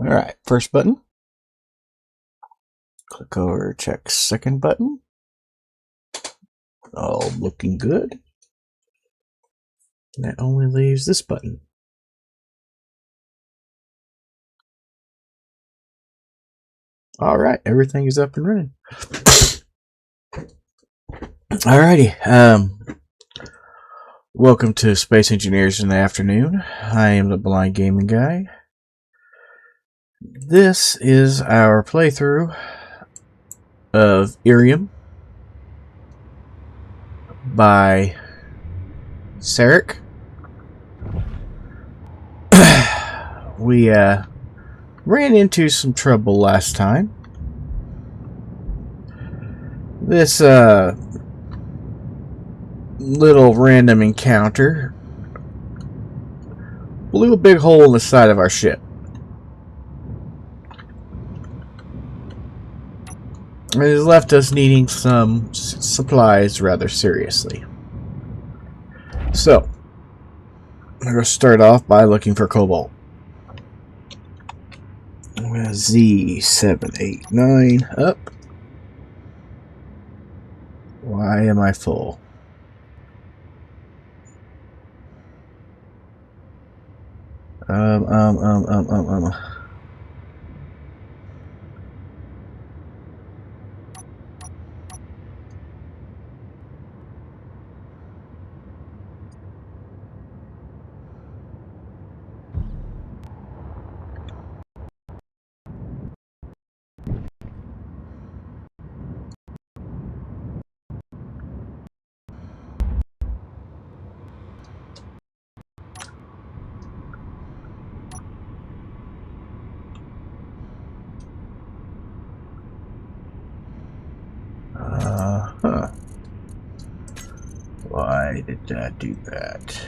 Alright, first button. Click over, check second button. All looking good. That only leaves this button. Alright, everything is up and running. Alrighty, welcome to Space Engineers in the Afternoon. I am the Blind Gaming Guy. This is our playthrough of Ieram by Sarekh. We ran into some trouble last time. This little random encounter blew a big hole in the side of our ship. It has left us needing some supplies rather seriously. So, I'm going to start off by looking for cobalt. Z789 up. Why am I full? Why did that do that?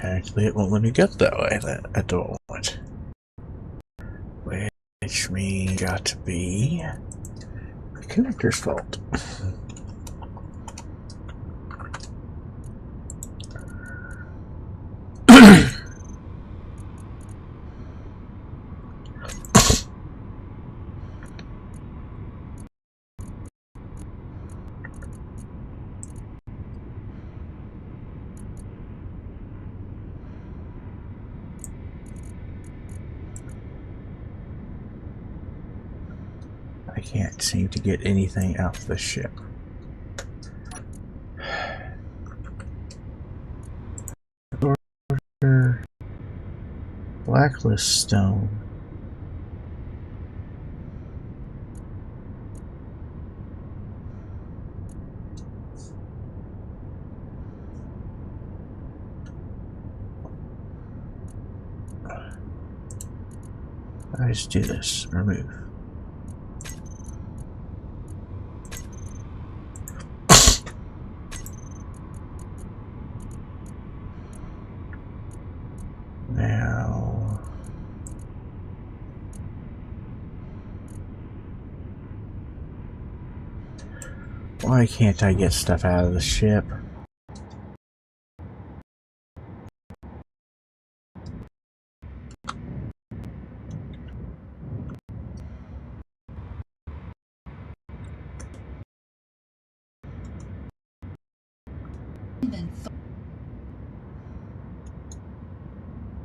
Actually, it won't let me get that way at the moment. Which means got to be the character's fault. I can't seem to get anything out of the ship. Blacklist stone. Let's do this. Remove. Now, why can't I get stuff out of the ship?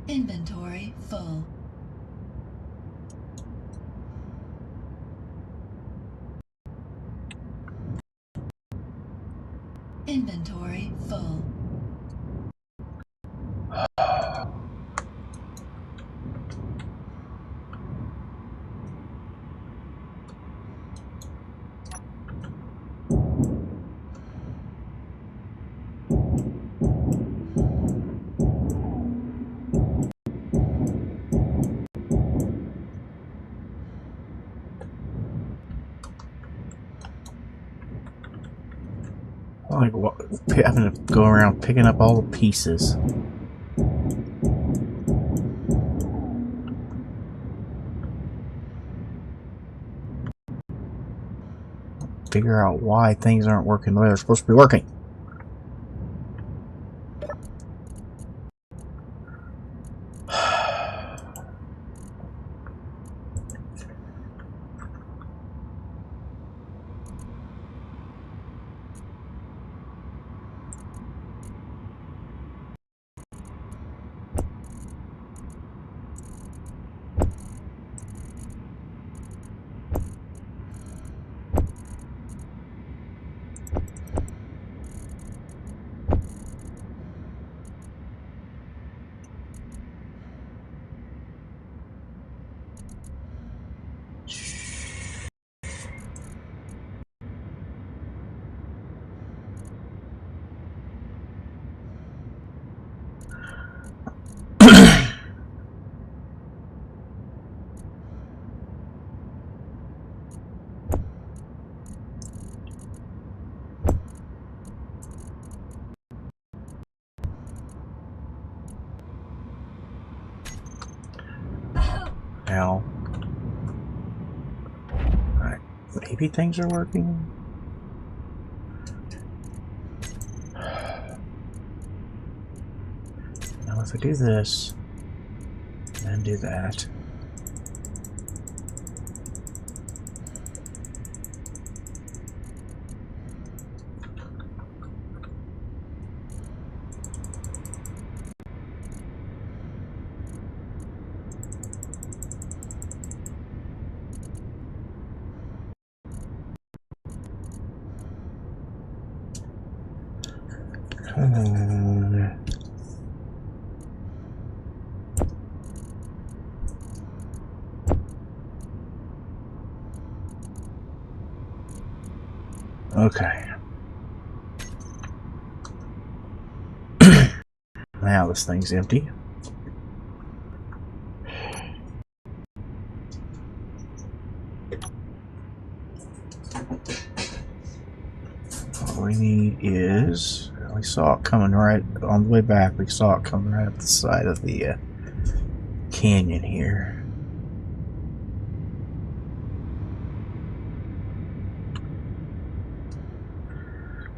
Inventory full. Inventory full. Like, what, having to go around picking up all the pieces. figure out why things aren't working the way they're supposed to be working. Now, alright, maybe things are working. Now, if I do this and do that, okay. Now this thing's empty. All we need is, we saw it coming right on the way back. We saw it coming right up the side of the canyon here.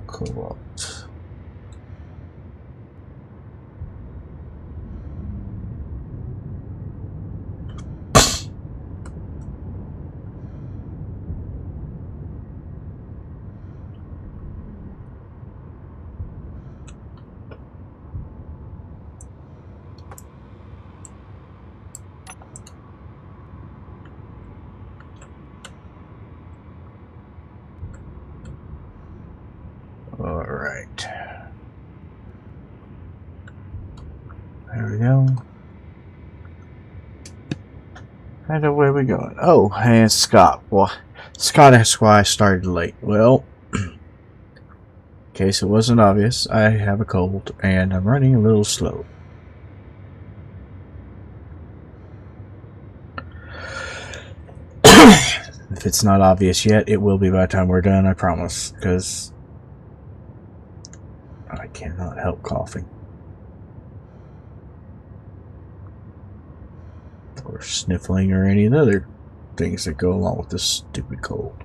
Cobalt. Alright. There we go. And where are we going? Oh, and Scott. Well, Scott asked why I started late. Well, in case it wasn't obvious, I have a cold and I'm running a little slow. If it's not obvious yet, it will be by the time we're done, I promise, because I cannot help coughing. Or sniffling or any of the other things that go along with this stupid cold.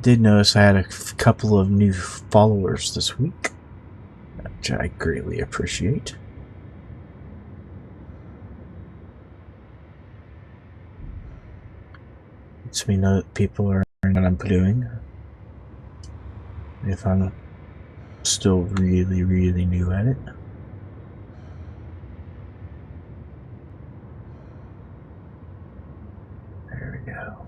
Did notice I had a couple of new followers this week, which I greatly appreciate. Lets me know that people are what I'm doing. If I'm still really, really new at it. There we go.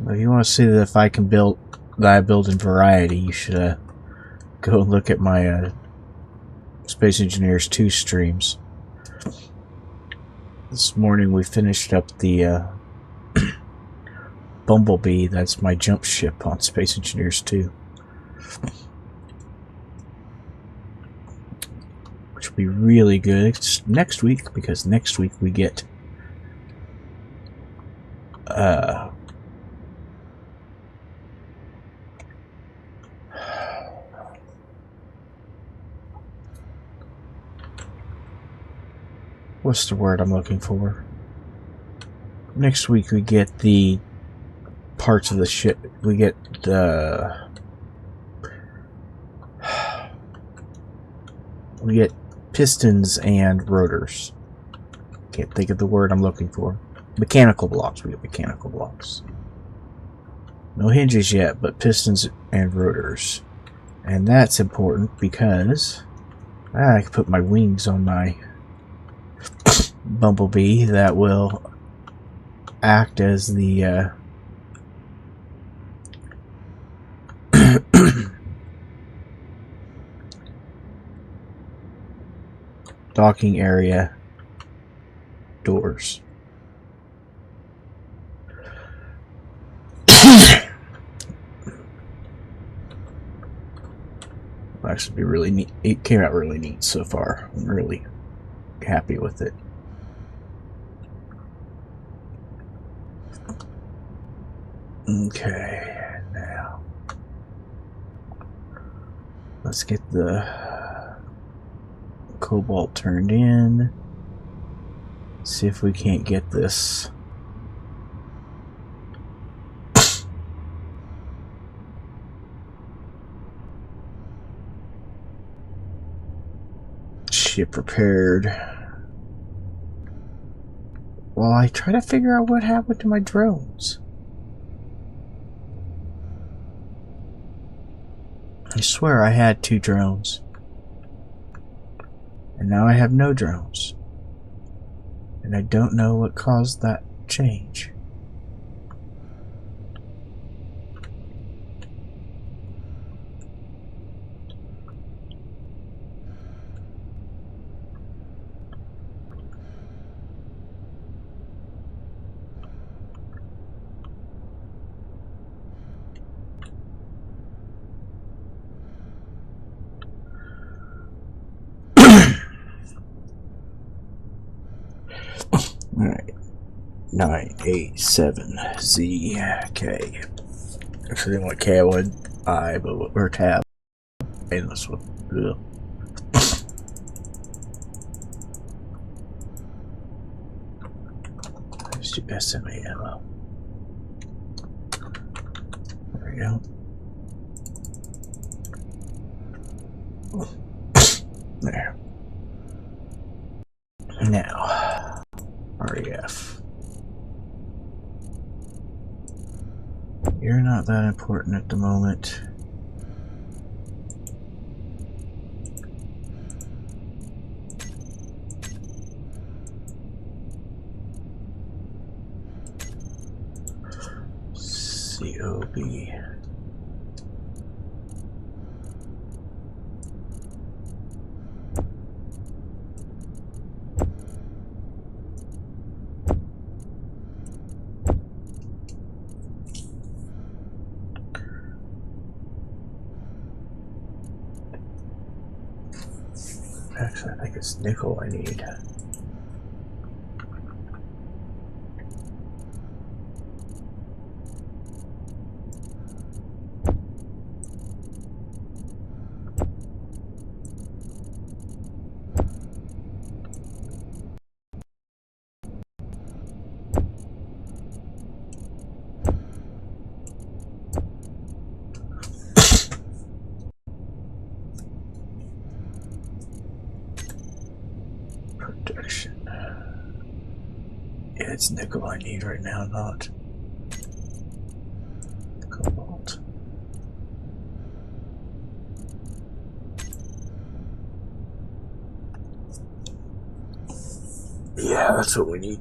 If you want to see that if I can build, that I build in variety, you should go and look at my Space Engineers 2 streams. This morning we finished up the Bumblebee. That's my jump ship on Space Engineers 2. Which will be really good next week, because next week we get what's the word I'm looking for? Next week we get the parts of the ship. We get the... We get pistons and rotors. Can't think of the word I'm looking for. Mechanical blocks. We get mechanical blocks. No hinges yet, but pistons and rotors. And that's important because I can put my wings on my bumblebee that will act as the docking area doors. Actually, be really neat. It came out really neat so far. I'm really happy with it. Okay, now let's get the cobalt turned in. See if we can't get this ship repaired. While I try to figure out what happened to my drones. I swear I had 2 drones. And now I have no drones. And I don't know what caused that change. Alright. 987ZK. Actually, I want K, I would I, but or tab. And this one. Ugh. Let's do SMA ammo. There we go. There. Now, REF. You're not that important at the moment. COB. Actually, I think it's nickel I need. Protection. Yeah, it's nickel I need right now, not cobalt. Yeah, that's what we need.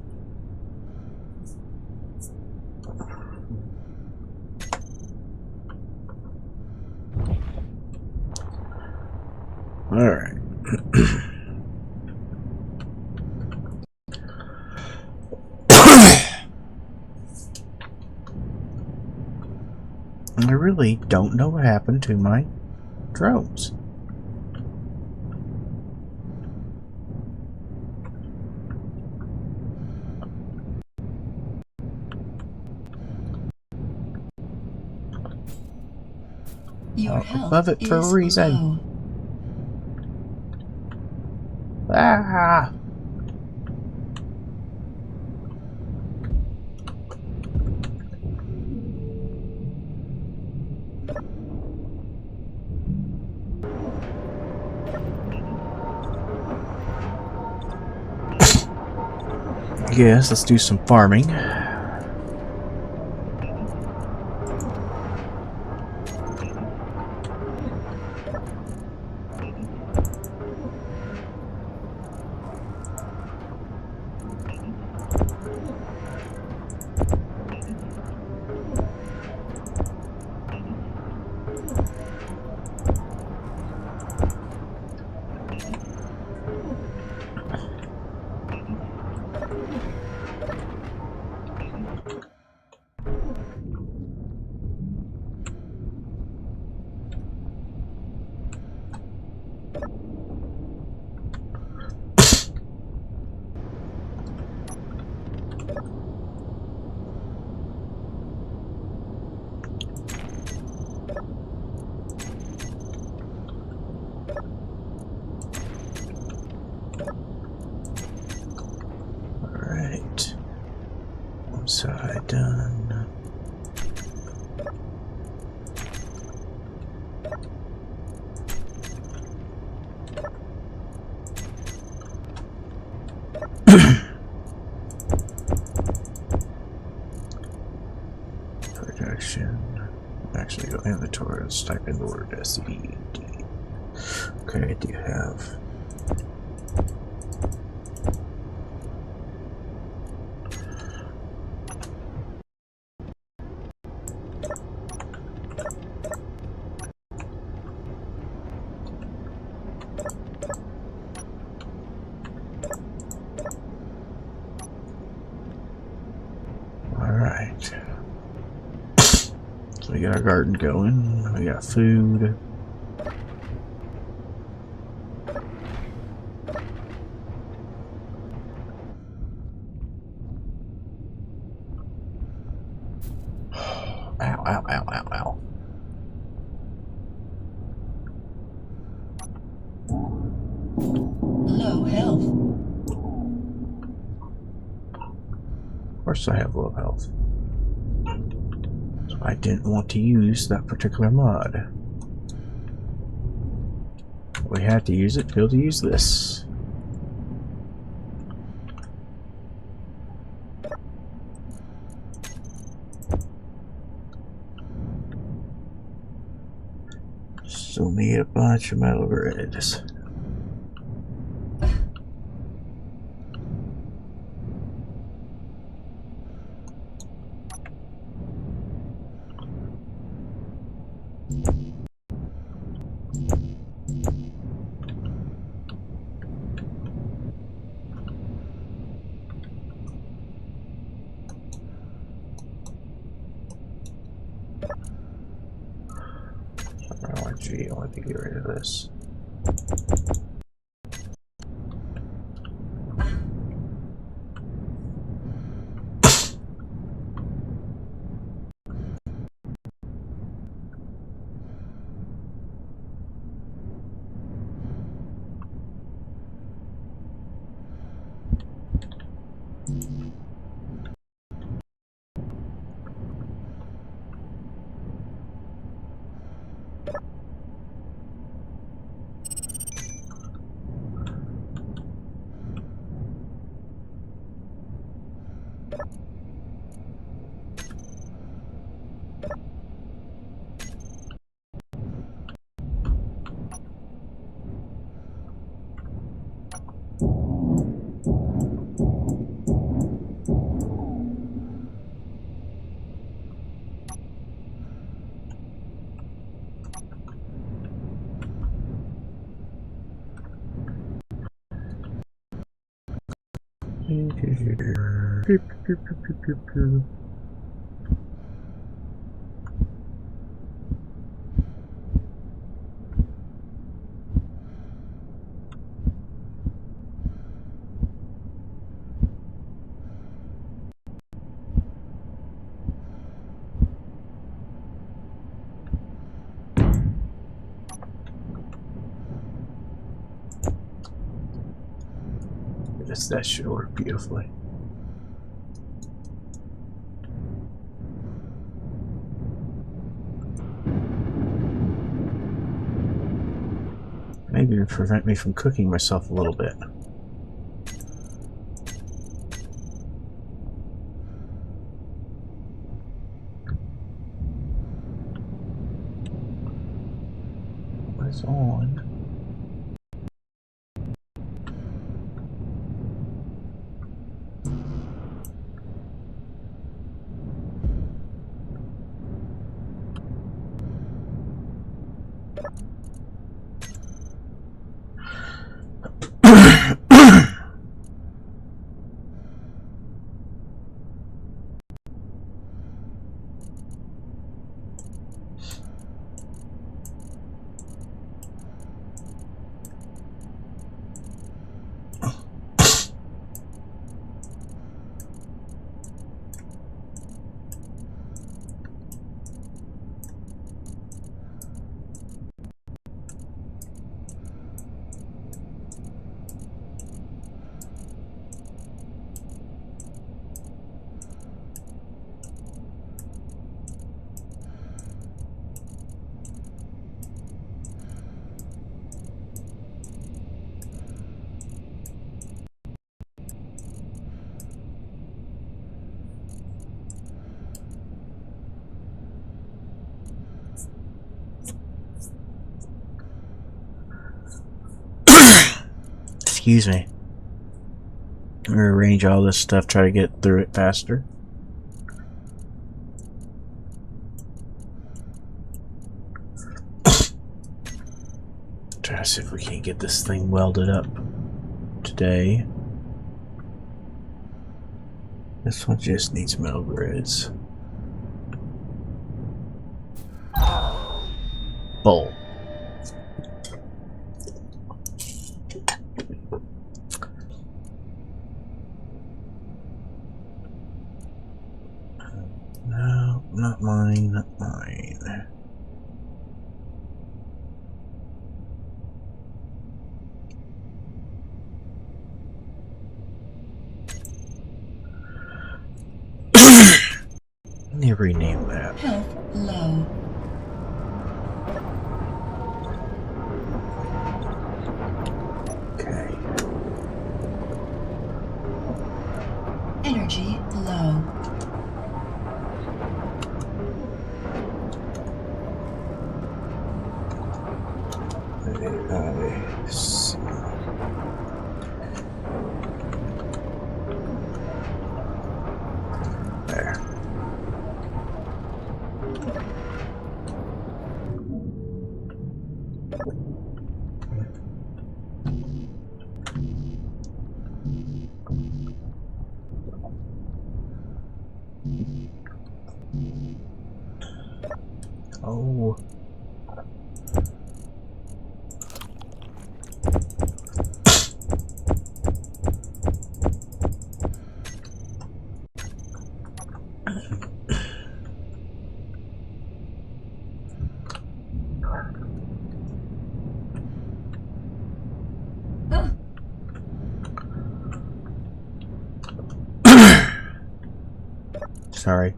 Alright. I really don't know what happened to my drones. Your I health love it for a is reason. low. Ah! guess let's do some farming. Alright. One side done. Production. Actually, go inventory. Let's type in the word SED. Okay, I do have. Alright. So we got our garden going. We got food. Ow, ow, ow, ow, ow. Low health. Of course I have low health. So I didn't want to use that particular mod. We had to use it to be able to use this. Still need a bunch of metal grids. Oh, gee, I want to get rid of this. That should work beautifully. Maybe to prevent me from cooking myself a little bit. is on. Excuse me. I'm gonna arrange all this stuff, try to get through it faster. Try to see if we can't get this thing welded up today. This one just needs metal grids. Bowl. No, not mine, not mine. Let me rename that. Health low. Okay. Energy low. I see. There. Oh. Sorry.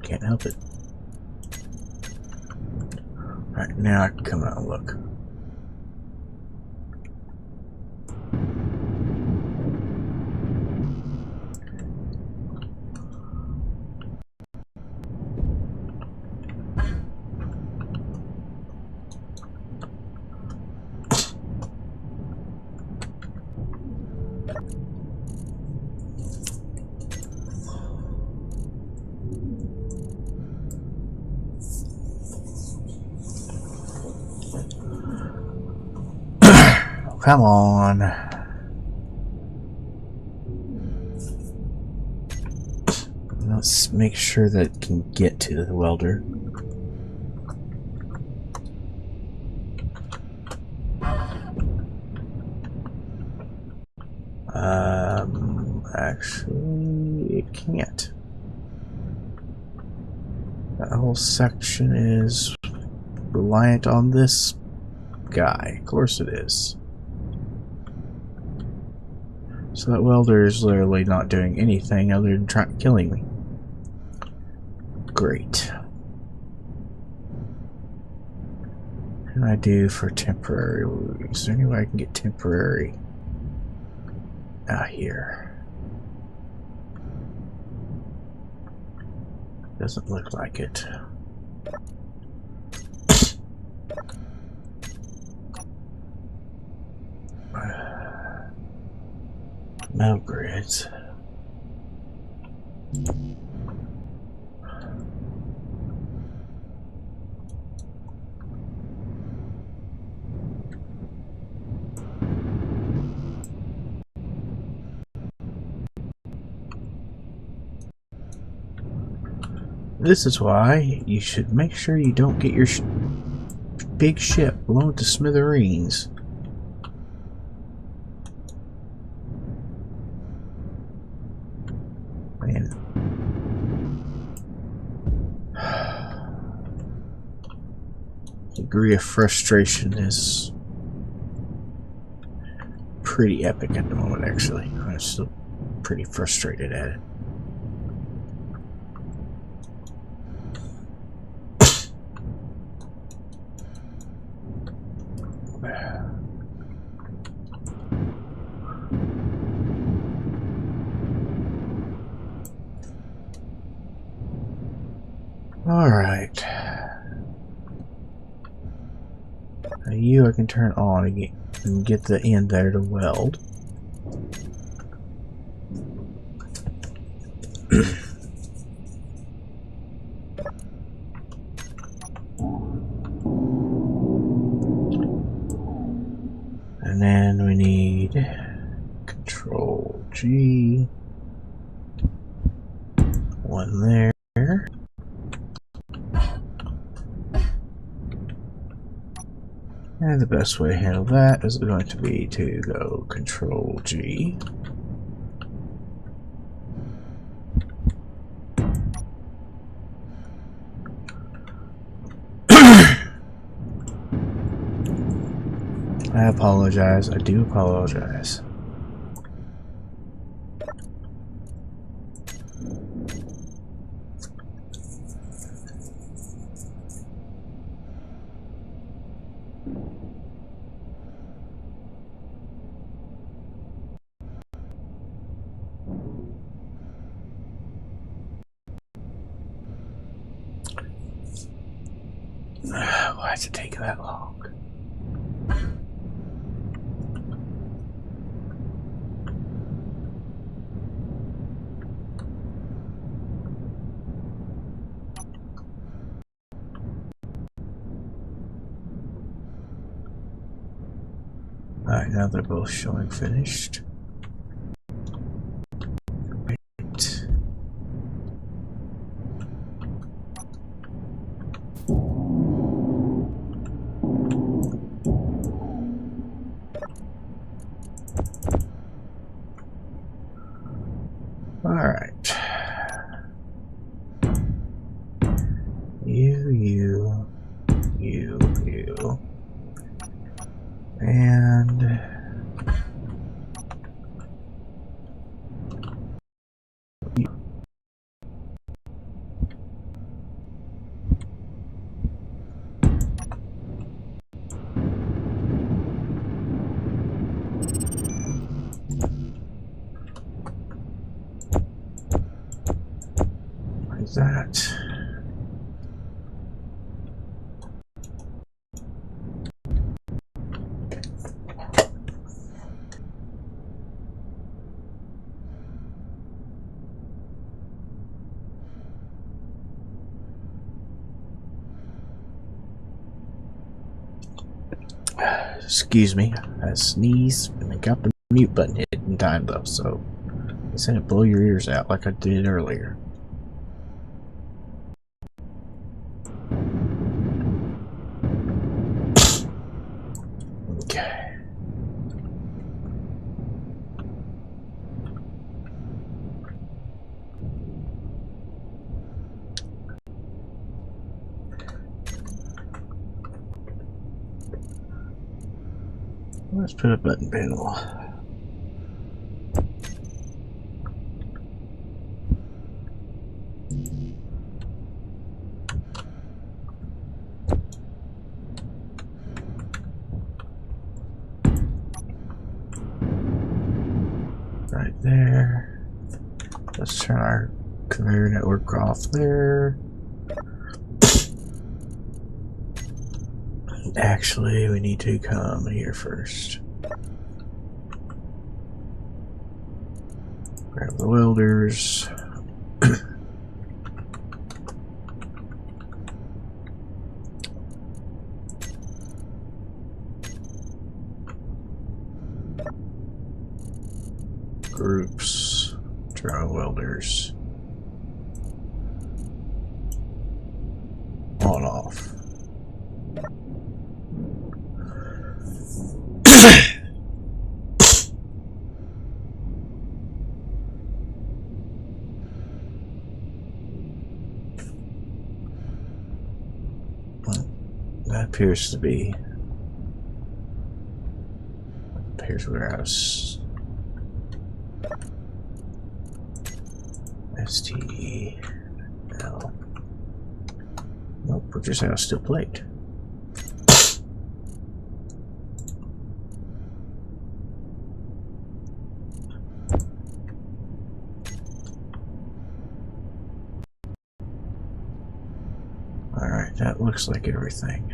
Can't help it. Alright, now I can come out and look. Come on. Let's make sure that it can get to the welder. Actually, it can't. That whole section is reliant on this guy. Of course it is. So that welder is literally not doing anything other than killing me. Great. What can I do for temporary? Is there any way I can get temporary out here? Doesn't look like it. Metal grids. This is why you should make sure you don't get your big ship blown to smithereens. Man. Degree of frustration is pretty epic at the moment, actually. I'm still pretty frustrated at it. Alright. Now you I can turn on again and get the end there to weld. And then we need Control G. One there. And the best way to handle that is going to be to go Control G. I apologize. I do apologize. Why does it take that long? Alright, now they're both showing finished. Right. Alright. You. And what is that? Excuse me, I sneezed and I got the mute button hit in time though, so I said it blow your ears out like I did earlier. Okay. Let's put a button panel. Right there. Let's turn our conveyor network off there. Actually, we need to come here first. Grab the welders. Groups. Draw welders. On off. That appears to be. Appears we're out of STL. Nope, we're just out of steel plate. Alright, that looks like everything.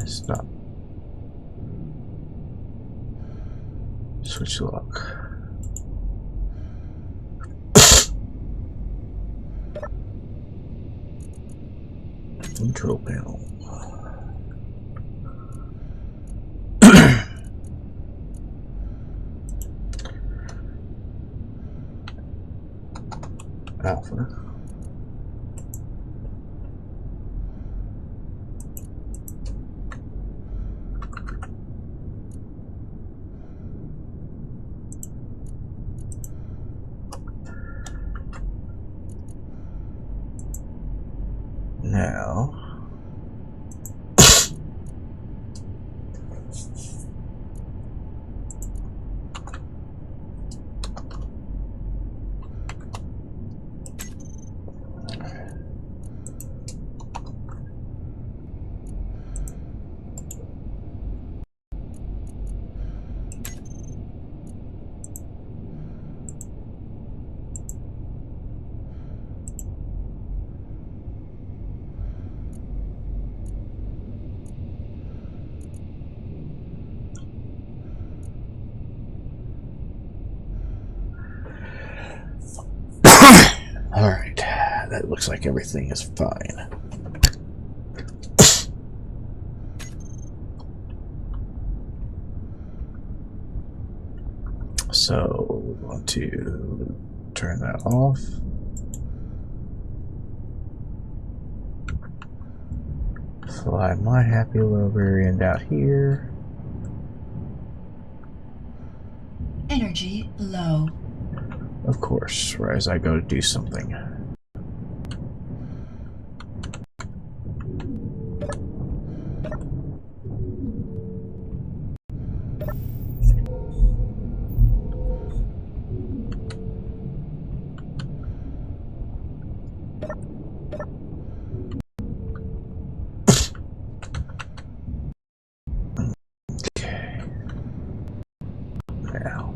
Stop. Switch lock. Control panel. Alpha. Now, alright, that looks like everything is fine. So, we want to turn that off. Fly my happy little variant out here. Energy low. Of course, right as I go to do something. Okay. Now.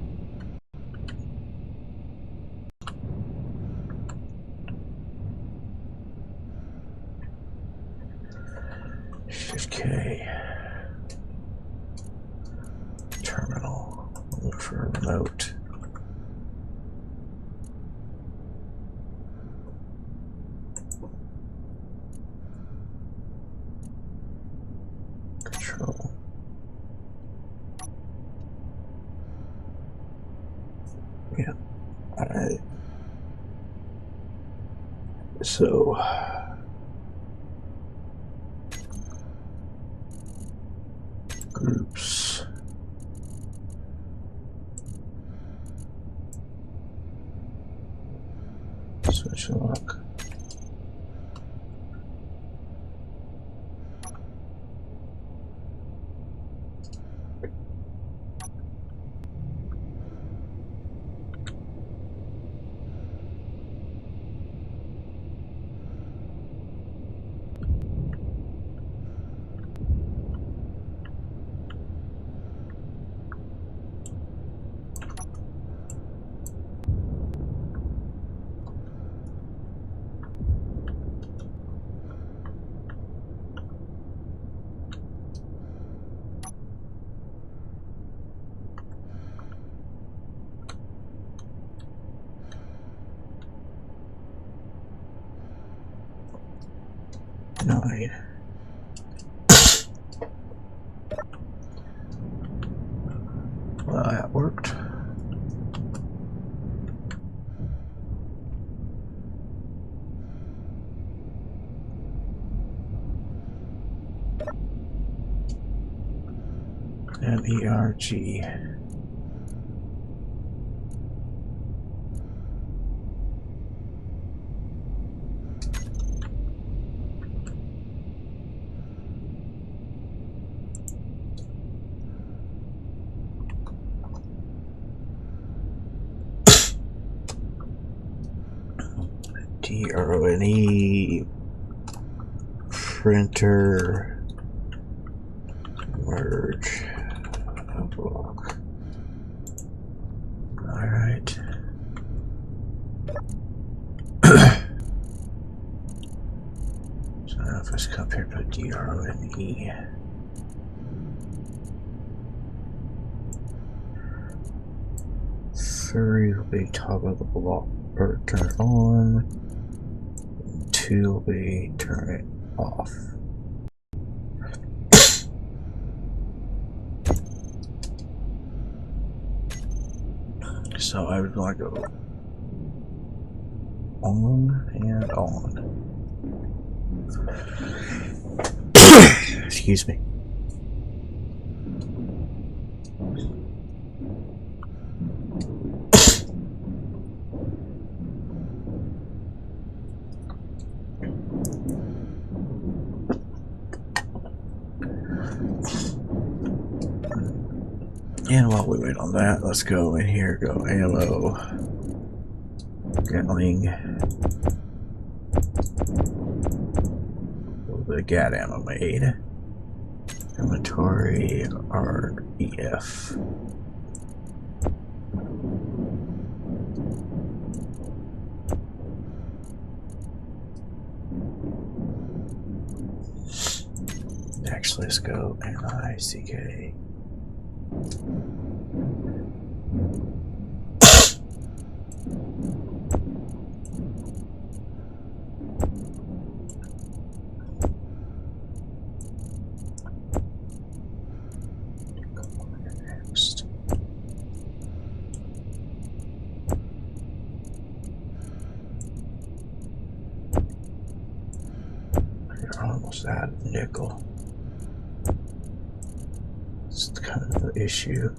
Shift K. Terminal. Look for a remote. Control. Yeah. Alright. So. Groups. Switch lock. 9. Well, that worked. MERG. DRONE printer merge block. Alright. So now if I come here to DRONE. Three will be toggle the block or turn it on. 2 will be turn it off. So I would want to go on and on. Excuse me. And while we wait on that, let's go in here, go ammo, Gatling, a little bit of gat ammo made, inventory, REF. Actually, let's go NICK. Next. We're almost out of nickel. It's kind of the issue.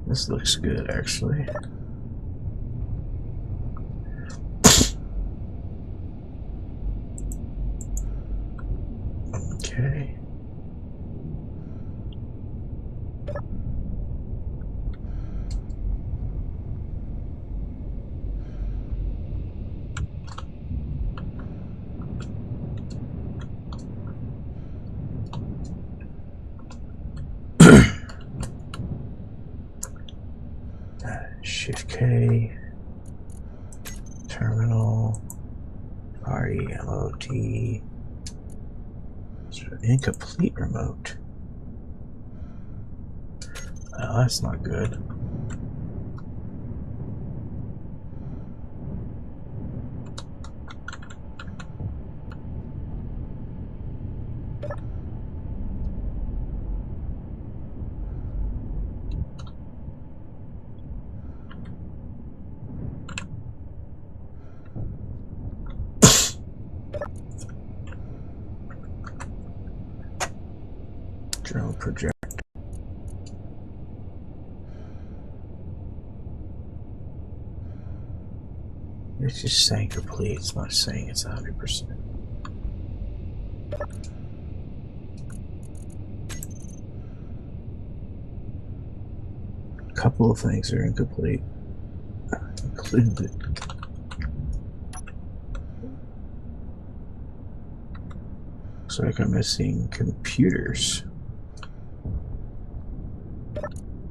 This looks good, actually. Okay. Shift K, terminal, REMOT, incomplete remote. Oh, that's not good. Drone project. It's just saying complete, it's not saying it's 100%. A couple of things are incomplete, including Looks like I'm missing computers.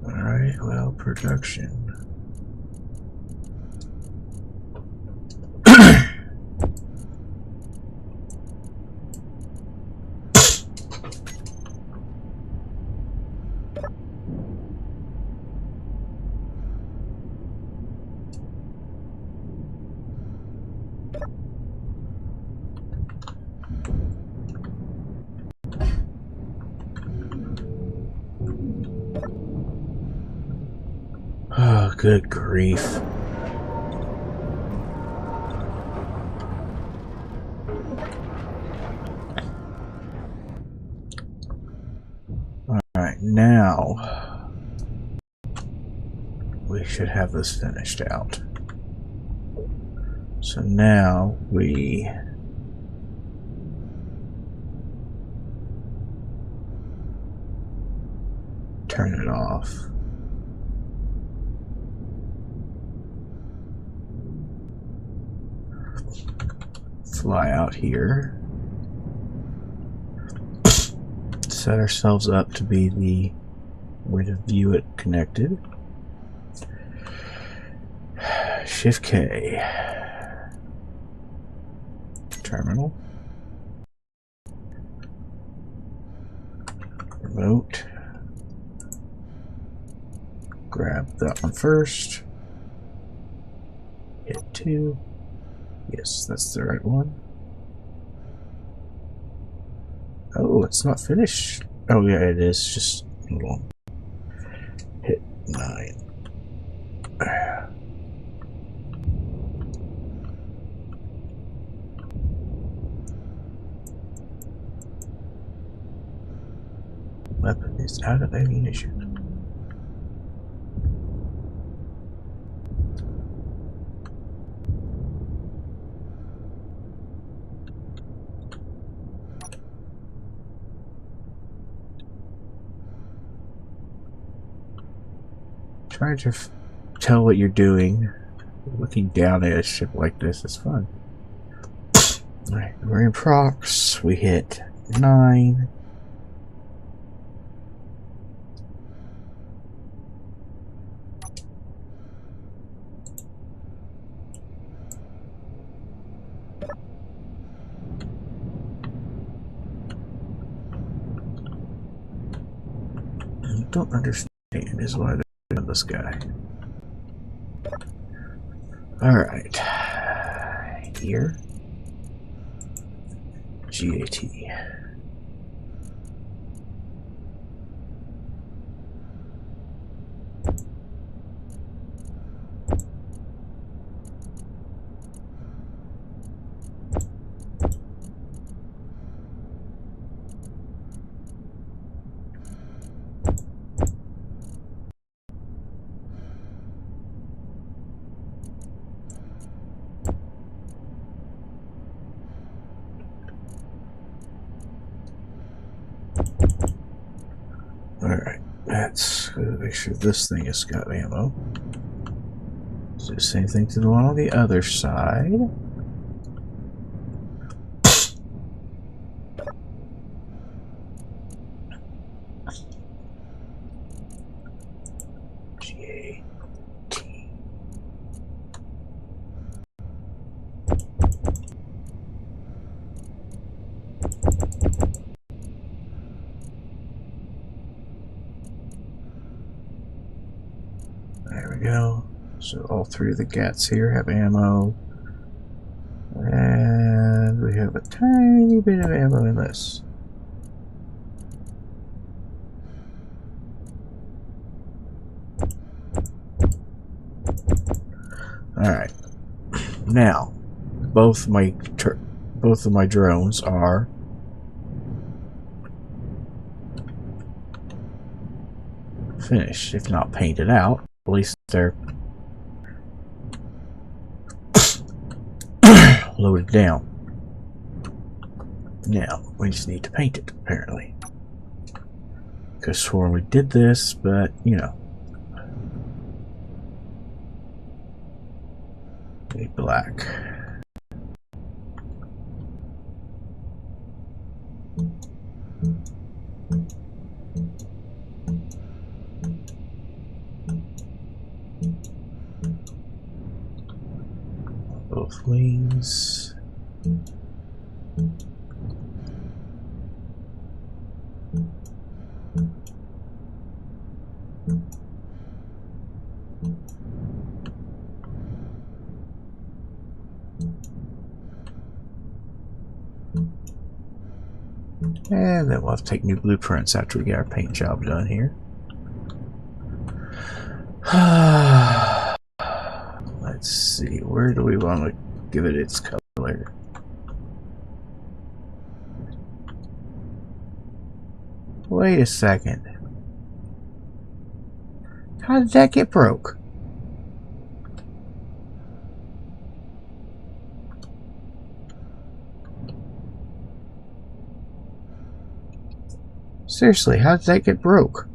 Alright, well, production. Oh, good grief. Alright, now we should have this finished out. So now we turn it off. Fly out here. Set ourselves up to be the way to view it connected. Shift K. Terminal. Remote. Grab that one first. Hit 2. Yes, that's the right one. Oh, it's not finished. Oh yeah, it is. Just hold on. Hit 9. Weapon is out of ammunition. Trying to tell what you're doing. Looking down at a ship like this is fun. Alright, we're in procs. We hit 9. I don't understand is why they're doing this guy. Alright. Here. GAT. Alright, let's make sure this thing has got ammo. Do the same thing to the one on the other side. There we go. So all 3 of the GATs here have ammo. And we have a tiny bit of ammo in this. Alright. Now, both of my drones are finished, if not painted out. At least they're loaded down. Now, we just need to paint it, apparently. Could have sworn we did this, but, you know. Need black. Both wings. And then we'll have to take new blueprints after we get our paint job done here. Let's see, where do we want to give it its color? Wait a second. How did that get broke? Seriously, how did that get broke?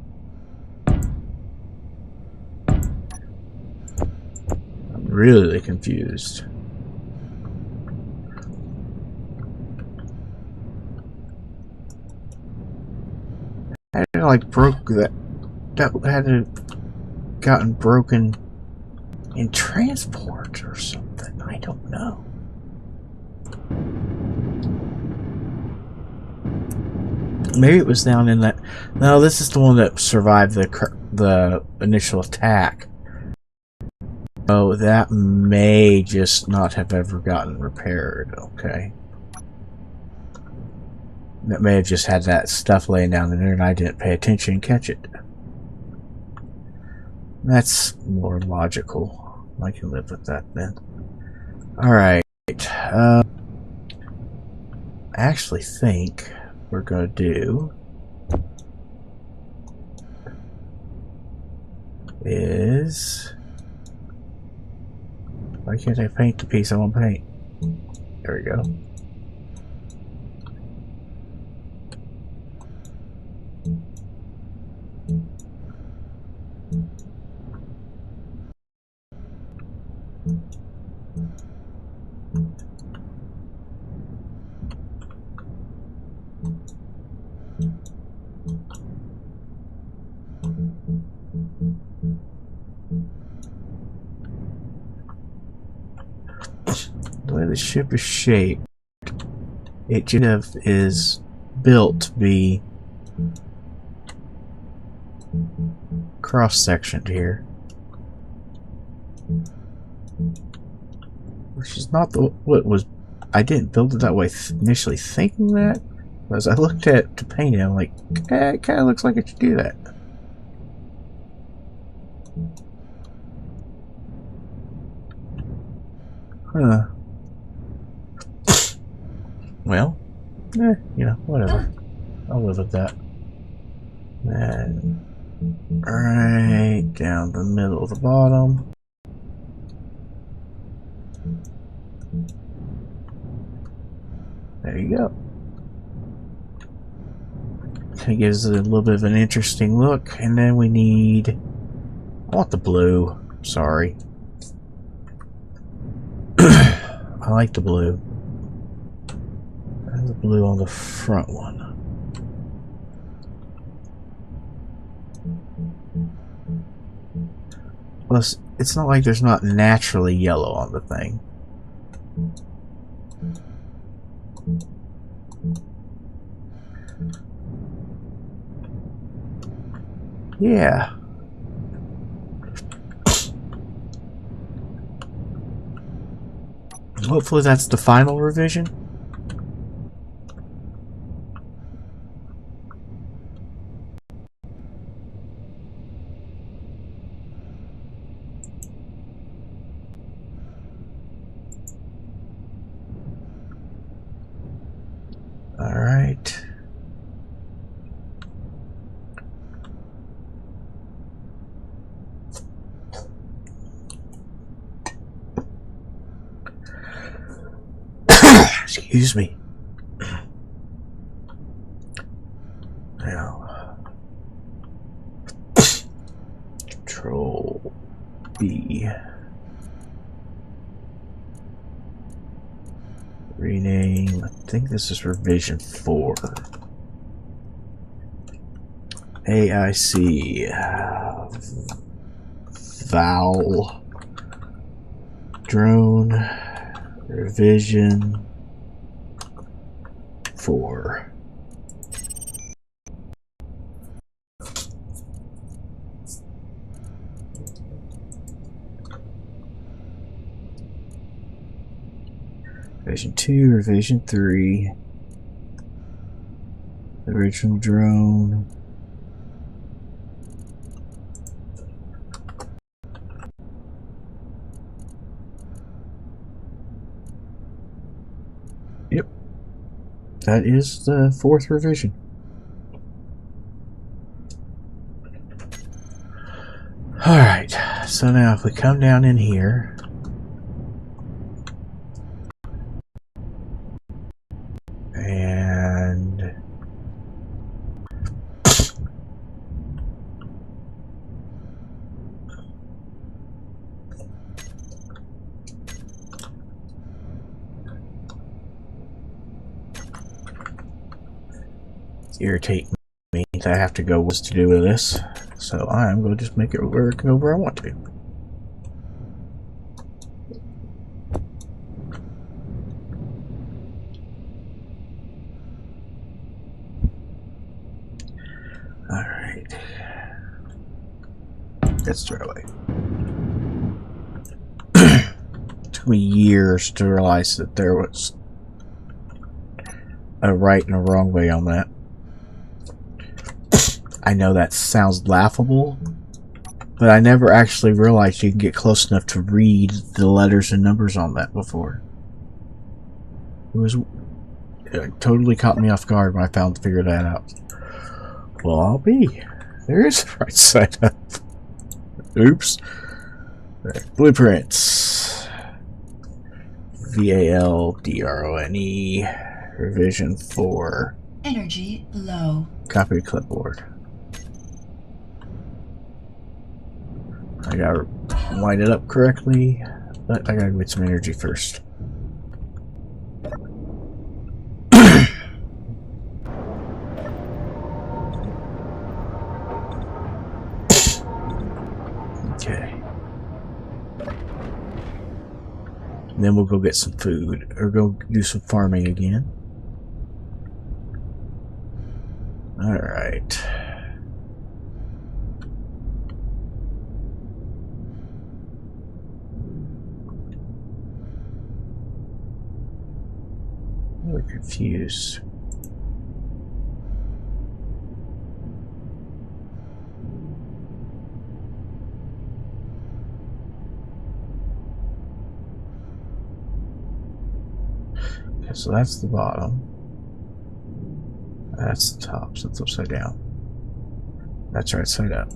I'm really confused. I like broke that. That had to gotten broken in transport or something. I don't know. Maybe it was down in that. No, this is the one that survived the initial attack. Oh, that may just not have ever gotten repaired. Okay. That may have just had that stuff laying down in there and I didn't pay attention and catch it. That's more logical. I can live with that then. Alright. I actually think we're going to do is... Why can't I paint the piece I want to paint? There we go. The way the ship is shaped, it should have is built to be cross-sectioned here, which is not what was. I didn't build it that way initially, thinking that. But as I looked at to paint it, I'm like, it kind of looks like it should do that. Huh. Well, you know, whatever. I'll live with that. And right down the middle of the bottom. There you go. Kind of gives it a little bit of an interesting look. And then we need... I want the blue. Sorry. I like the blue. There's the blue on the front one. Plus, it's not like there's not naturally yellow on the thing. Yeah. Hopefully that's the final revision. All right. Excuse me. Now, Control B. Rename. I think this is revision 4. AIC. Val. Drone. Revision 4. Revision 2, Revision 3. The original drone. Yep. That is the 4th revision. Alright, so now if we come down in here, and it's irritating me that I have to go what's to do with this, so I'm going to just make it work over I want to. Alright. Let's throw it away. Took me years to realize that there was a right and a wrong way on that. I know that sounds laughable, but I never actually realized you can get close enough to read the letters and numbers on that before. It totally caught me off guard when I figured that out. Well, I'll be. There is a right side up. Oops. Right. Blueprints. VALDRONE. Revision 4. Energy low. Copy clipboard. I gotta line it up correctly, but I gotta get some energy first. Okay. And then we'll go get some food, or go do some farming again. Alright. I'm really confused. Okay, so that's the bottom. That's the top, so it's upside down. That's right side up.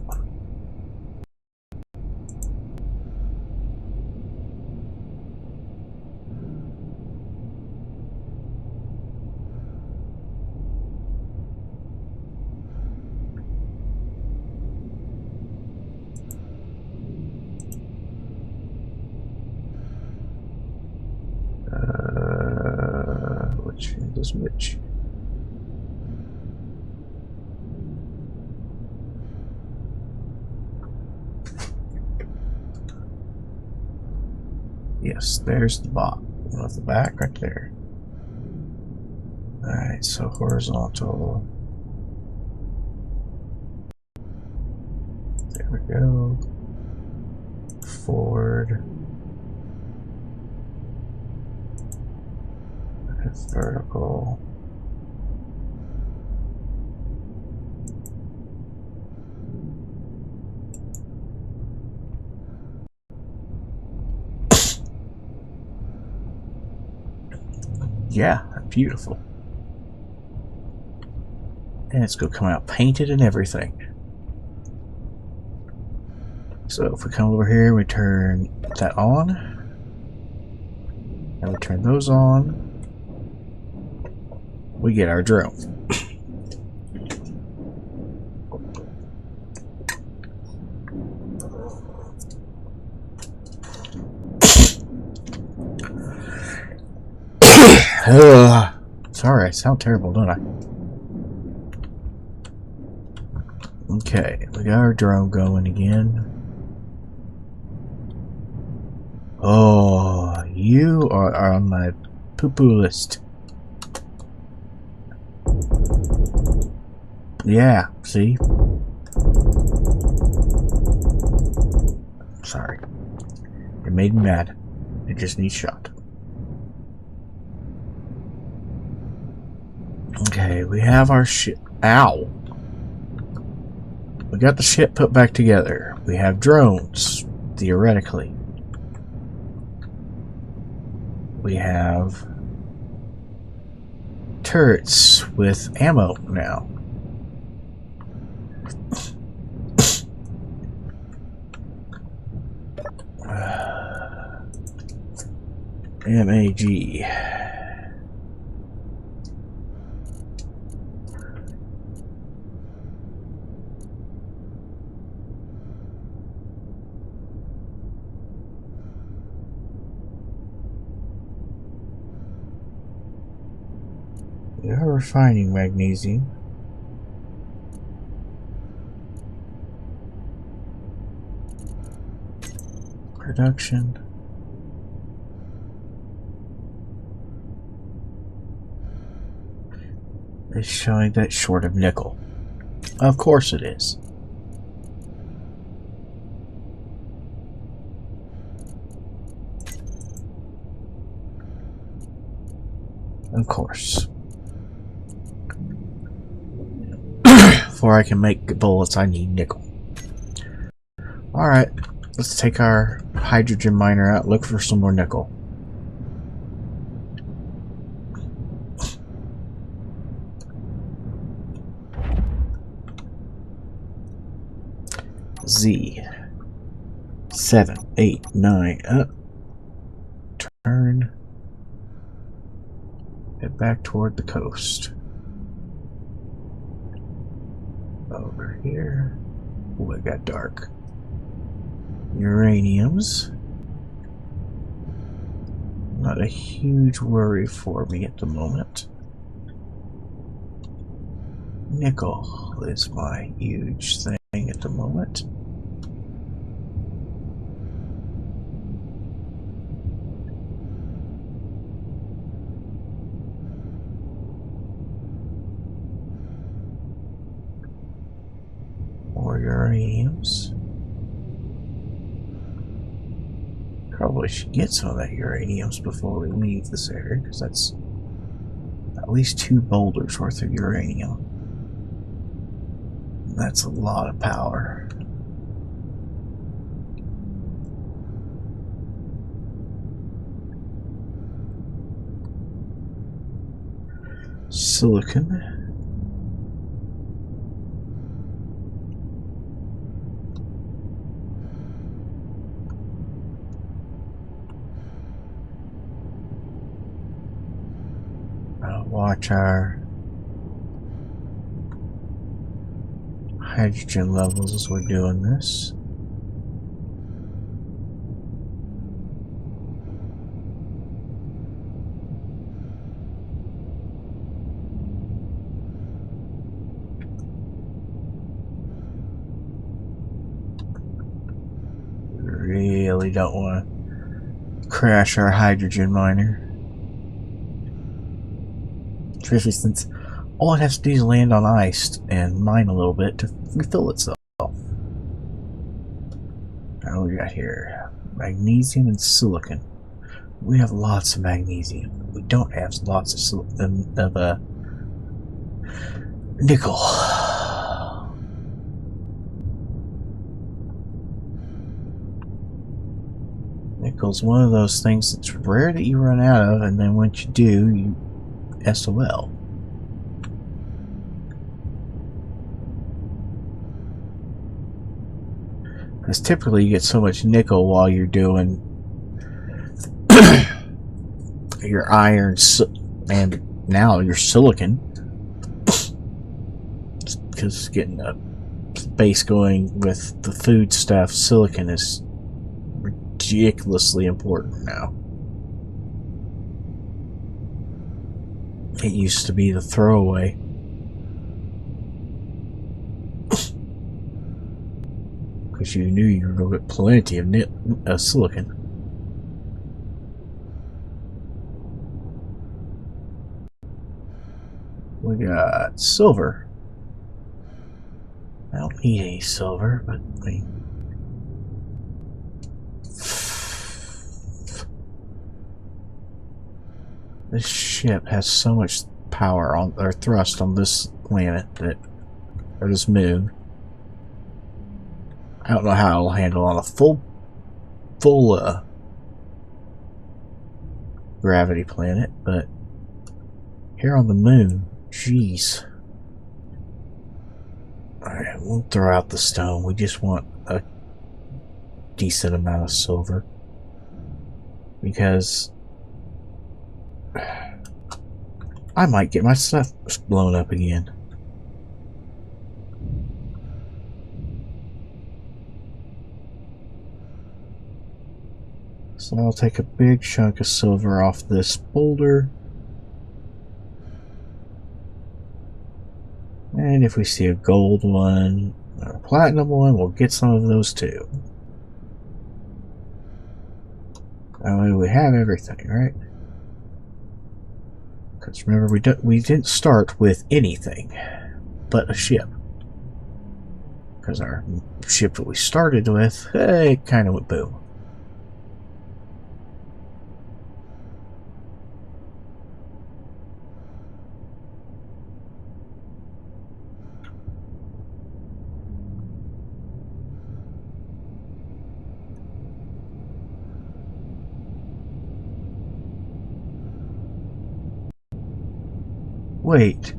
Which hand is which? Yes, there's the bottom. Off the back right there. Alright, so horizontal. There we go. Forward. And vertical. Yeah, beautiful. And it's going to come out painted and everything. So if we come over here, we turn that on. And we turn those on. We get our drone. Sorry, I sound terrible, don't I? Okay, we got our drone going again. Oh, You are on my poo-poo list. Yeah, see? Sorry. It made me mad. It just needs shot. Okay, we have our ship. Ow! We got the ship put back together. We have drones, theoretically. We have turrets with ammo now. MAG. We are refining magnesium. Production. It's showing that short of nickel. Of course it is. Of course. Before I can make bullets, I need nickel. Alright, let's take our hydrogen miner out, look for some more nickel. Z 7, 8, 9 up. Turn. Head back toward the coast. Over here. Oh, it got dark. Uraniums. Not a huge worry for me at the moment. Nickel is my huge thing at the moment. More uraniums. Probably should get some of that uraniums before we leave this area, because that's at least 2 boulders worth of uranium. That's a lot of power. Silicon. Watch our hydrogen levels as we're doing this. We really don't want to crash our hydrogen miner. Especially since all it has to do is land on ice and mine a little bit to refill itself. Now what we got here? Magnesium and silicon. We have lots of magnesium. We don't have lots of nickel. Nickel's one of those things that's rare that you run out of, and then once you do, you SOL. Because typically you get so much nickel while you're doing your iron and now your silicon. Because getting a base going with the food stuff, silicon is ridiculously important now. It used to be the throwaway. Because you knew you were going to get plenty of silicon. We got silver. I don't need any silver, but I mean, this ship has so much power on or thrust on this planet that, or this moon. I don't know how it'll handle on a full gravity planet, but here on the moon, jeez. Alright, we'll throw out the stone. We just want a decent amount of silver. Because I might get my stuff blown up again. So I'll take a big chunk of silver off this boulder. And if we see a gold one or a platinum one, we'll get some of those too. That way we have everything, right? Because remember, we didn't start with anything but a ship. Because our ship that we started with, it kind of went boom. Wait.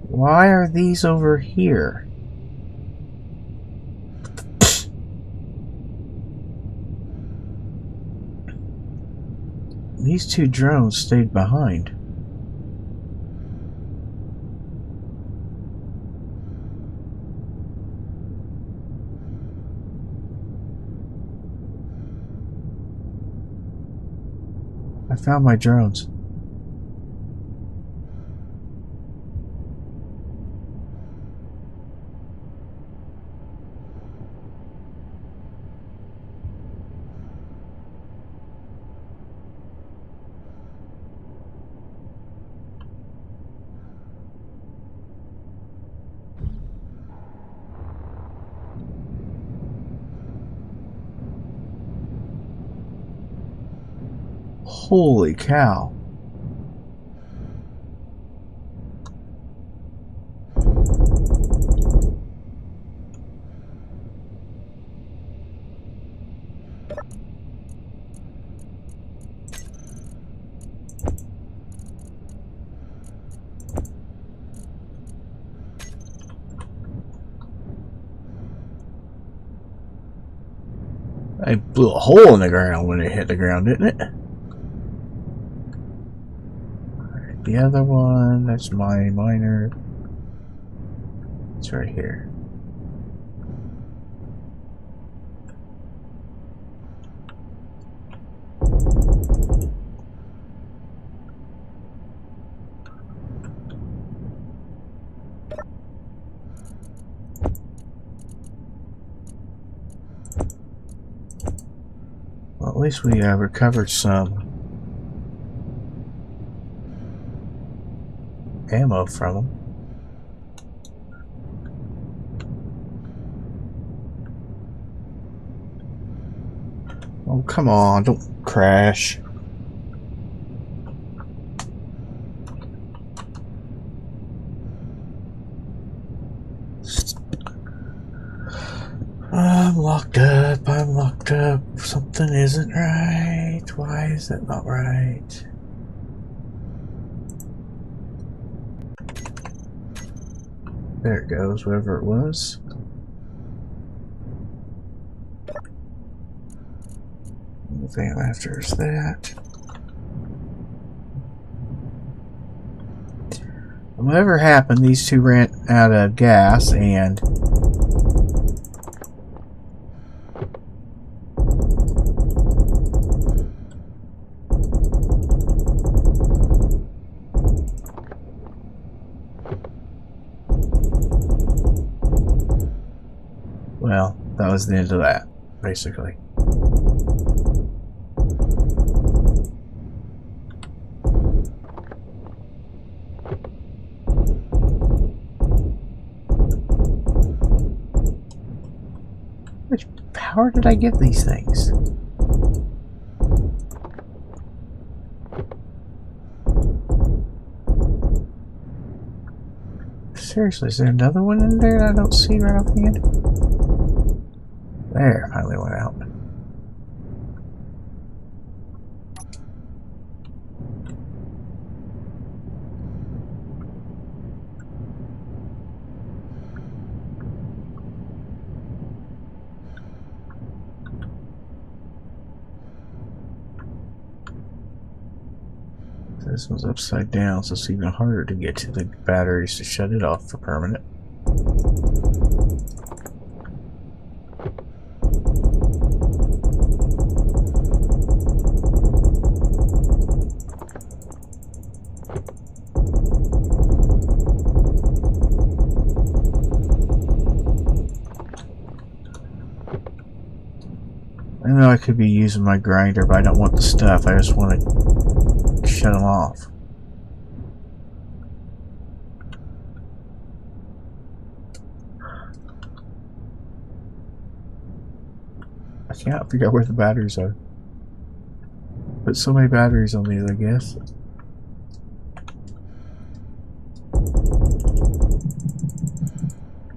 Why are these over here? These two drones stayed behind. I found my drones. Holy cow. I blew a hole in the ground when it hit the ground, didn't it? Alright, the other one, that's my miner. It's right here. Well, at least we recovered some ammo from them. Oh, come on, don't crash. I'm locked up, I'm locked up. Something isn't right. Why is that not right? There it goes, wherever it was. The thing after is that. Whatever happened, these two ran out of gas and well, that was the end of that, basically. much power did I give these things? Seriously, is there another one in there that I don't see right offhand? There, finally went out. This one's upside down, so it's even harder to get to the batteries to shut it off for permanent. I know I could be using my grinder, but I don't want the stuff. I just want to shut them off. I can't figure out where the batteries are. Put so many batteries on these, I guess.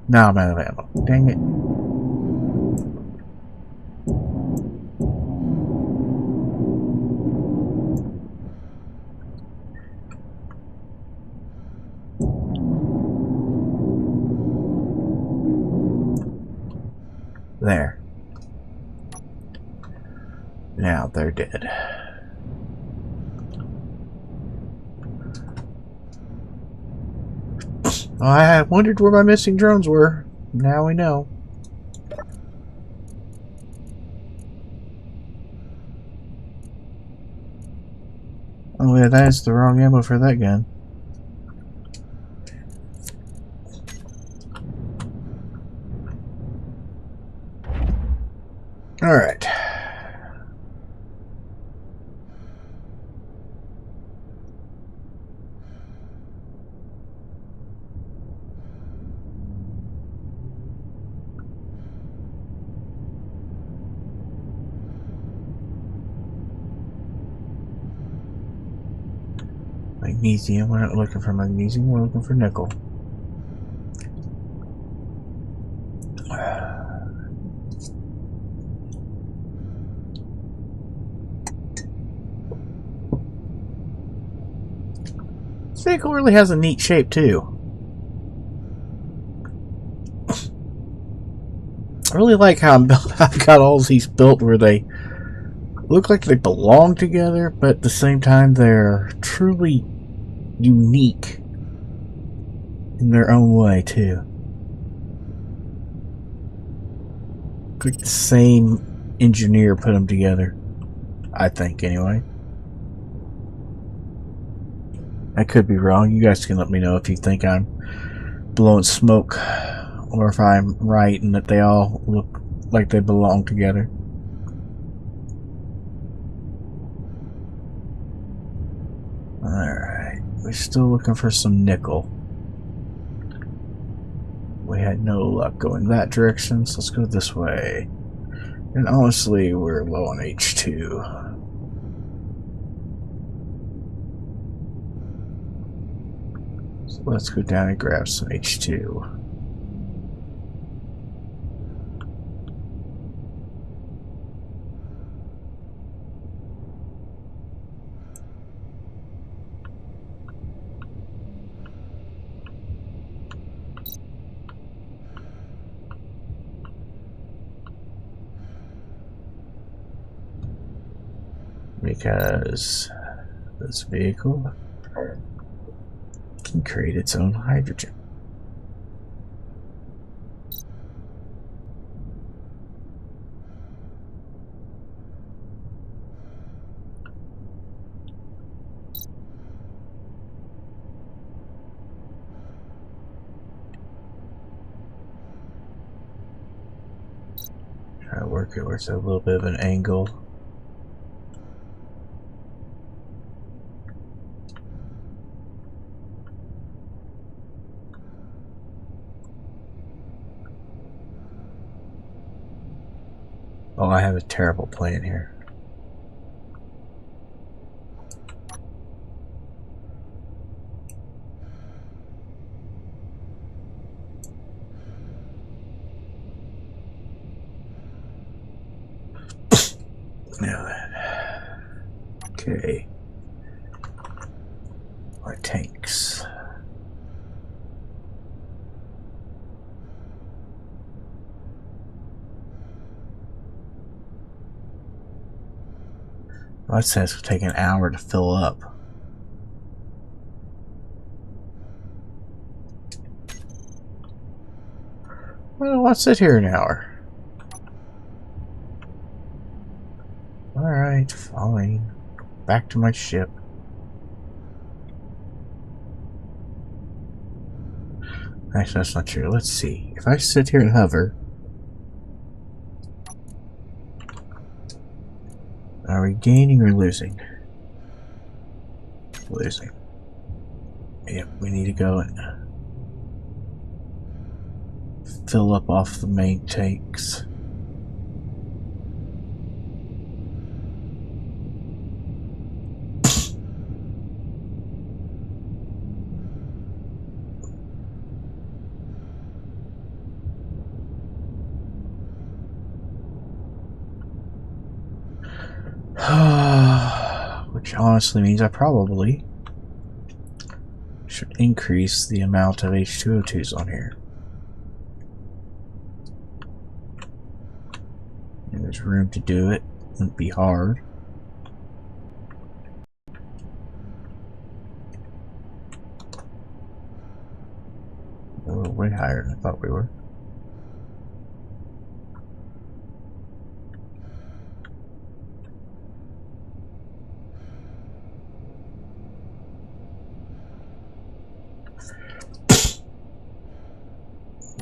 Now I'm out of ammo. Dang it. There. Now they're dead. I wondered where my missing drones were. Now we know. Oh yeah, that's the wrong ammo for that gun. Alright. Magnesium. We're not looking for magnesium, we're looking for nickel. This vehicle really has a neat shape too. I really like how I've got all these built where they look like they belong together, but at the same time they're truly unique in their own way too. Like the same engineer put them together, I think anyway. I could be wrong. You guys can let me know if you think I'm blowing smoke or if I'm right and that they all look like they belong together. Alright, we're still looking for some nickel. We had no luck going that direction, so let's go this way. And honestly, we're low on H2. So let's go down and grab some H2. Because this vehicle can create its own hydrogen. Try to work it where it's a little bit of an angle. Oh, I have a terrible plan here. Now then. Okay. My tanks. Well, that says it'll take an hour to fill up. Well, I'll sit here an hour. Alright, fine. Back to my ship. Actually, that's not true. Let's see. If I sit here and hover, are we gaining or losing? Losing. Yep, we need to go and fill up off the main tanks. Which honestly means I probably should increase the amount of H2O2s on here. And there's room to do it. Wouldn't be hard. Oh, way higher than I thought we were.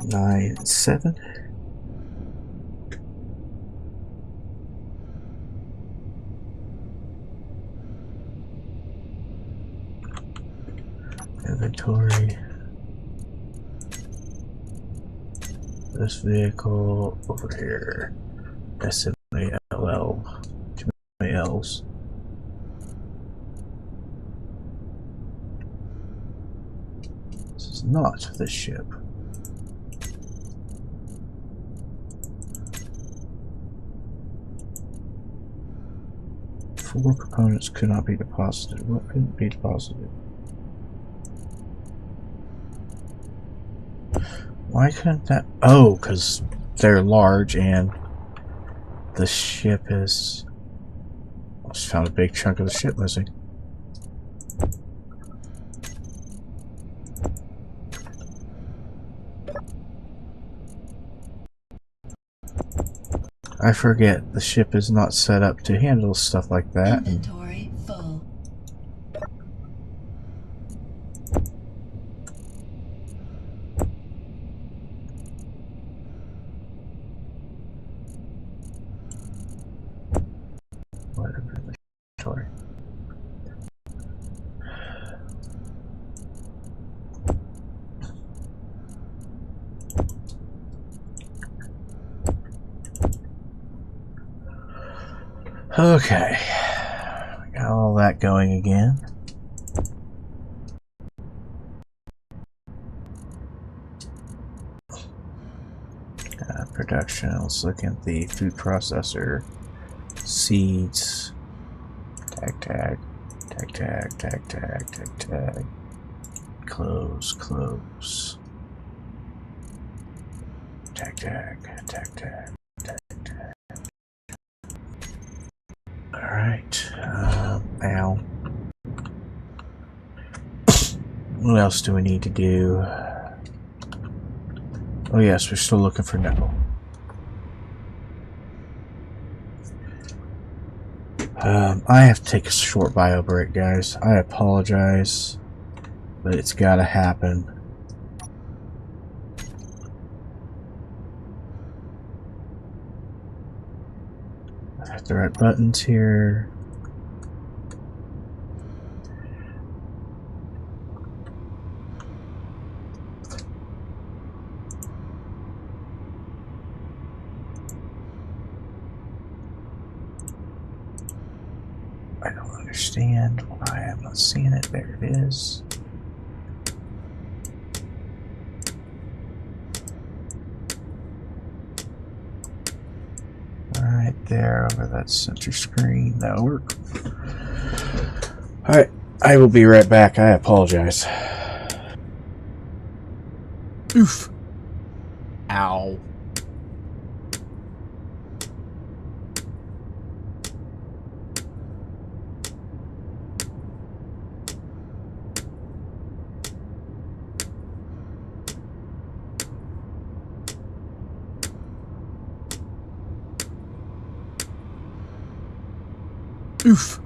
Nine, 7. Inventory. This vehicle over here. SMALL. Too many L's. This is not this ship. Four components could not be deposited. What couldn't be deposited? Why couldn't that? Oh, because they're large and the ship is... I just found a big chunk of the ship missing. I forget the ship is not set up to handle stuff like that. Inventory full. Whatever inventory. Okay, we got all that going again. Production, let's look at the food processor. Seeds. Tag, tag. Tag, tag, tag, tag, tag, tag. Close, close. Tag, tag, tag, tag, tag, tag. Alright. Ow. What else do we need to do? Oh yes, we're still looking for nickel. I have to take a short bio break, guys. I apologize, but it's gotta happen. I've hit the right buttons here. understand why I'm not seeing it. There it is. Right there over that center screen. That'll work. Alright, I will be right back. I apologize. Oof. Ow. Oof.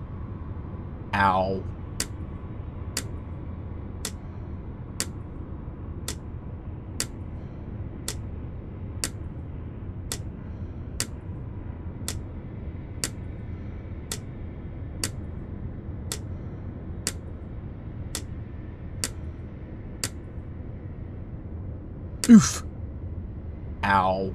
Ow. Oof. Ow.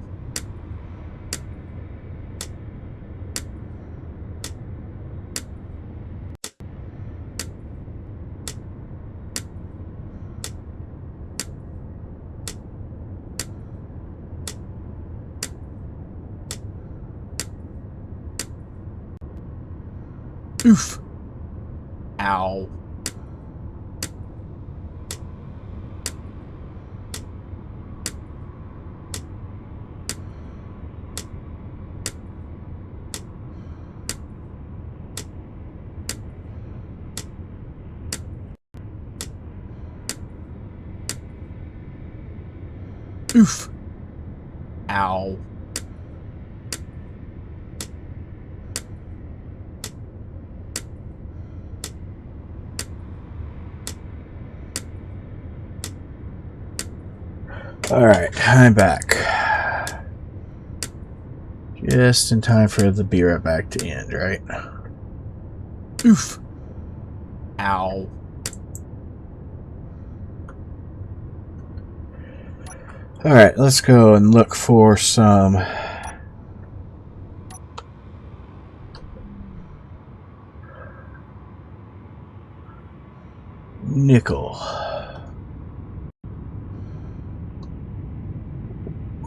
Oof. Ow. Oof. Ow. Alright, I'm back. Just in time for the be right back to end, right? Oof. Ow. Alright, let's go and look for some nickel.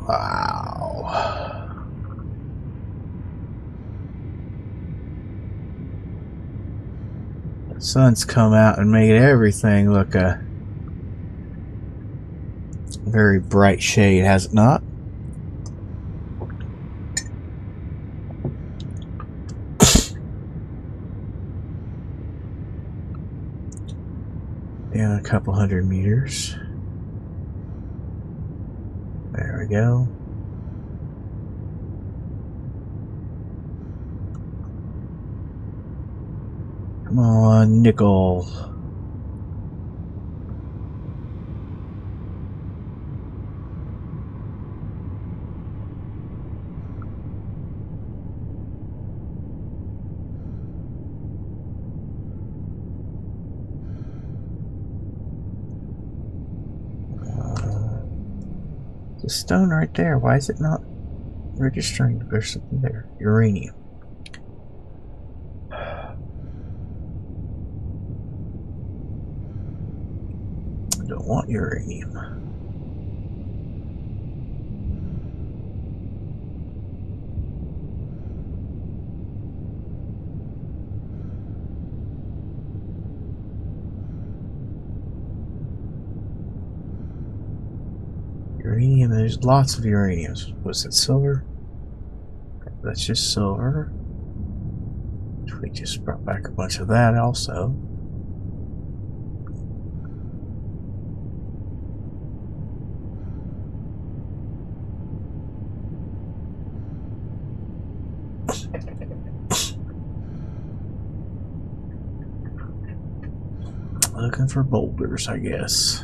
Wow. The sun's come out and made everything look a very bright shade, has it not? Down a couple 100 meters. There we go. Come on, nickel. The stone right there, why is it not registering? There's something there. Uranium. I don't want uranium. Uranium, there's lots of uraniums. Was it silver? That's just silver. We just brought back a bunch of that also. Looking for boulders, I guess.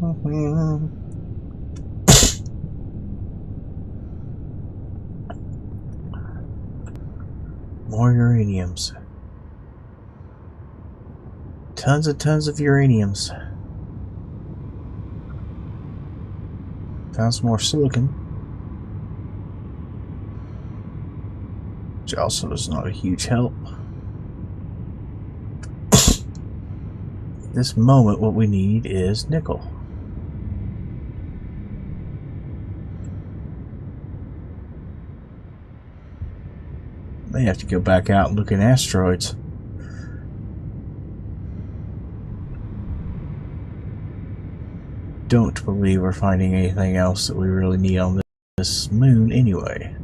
More uraniums. Tons of uraniums. Found some more silicon. Which also is not a huge help. At this moment, what we need is nickel. May have to go back out and look in asteroids. Don't believe we're finding anything else that we really need on this moon anyway.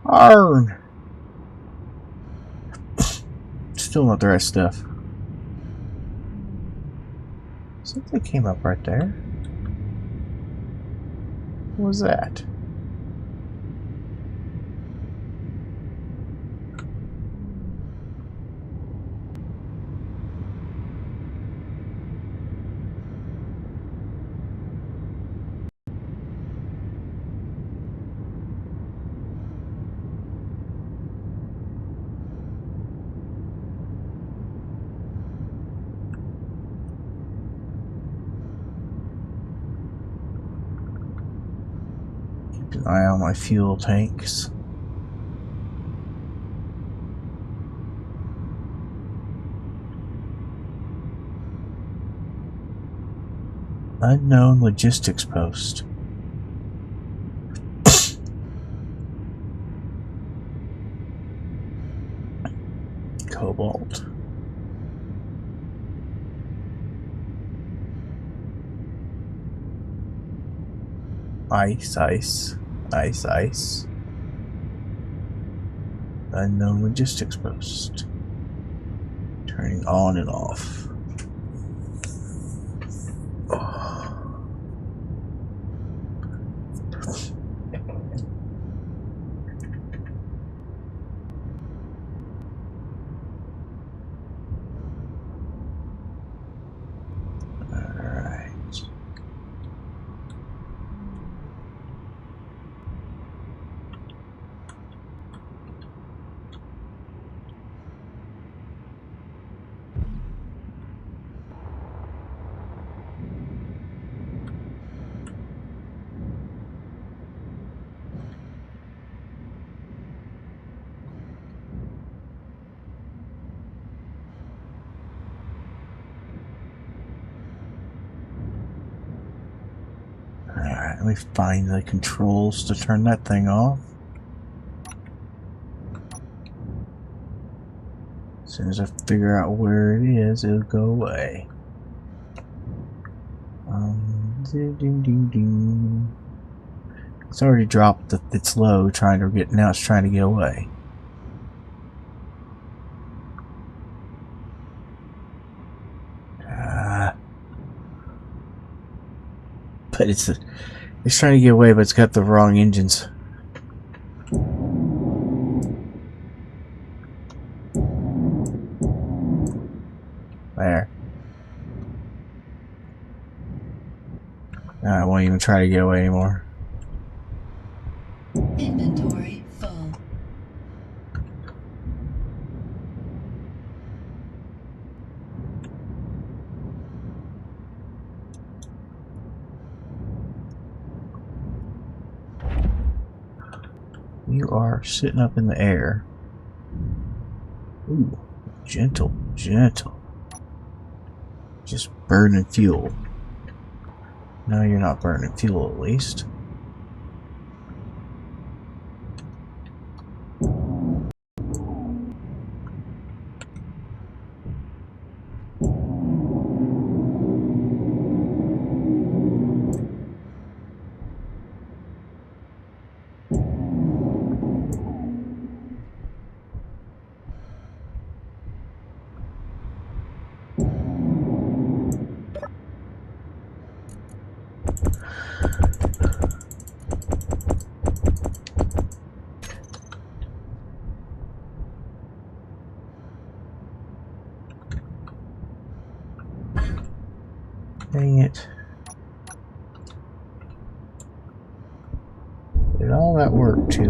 Arn! Still not the right stuff. Something came up right there. What was that? Keep an eye on my fuel tanks. Unknown logistics post. Cobalt. Ice. Unknown logistics post. Turning on and off. Alright, let me find the controls to turn that thing off. As soon as I figure out where it is, it'll go away. It's already dropped. It's low, trying to get. Now it's trying to get away. But it's trying to get away, but it's got the wrong engines. There. I won't even try to get away anymore. Inventory full. You are sitting up in the air. Ooh, gentle. Just burning fuel. No, you're not burning fuel, at least. Dang it. Did all that work to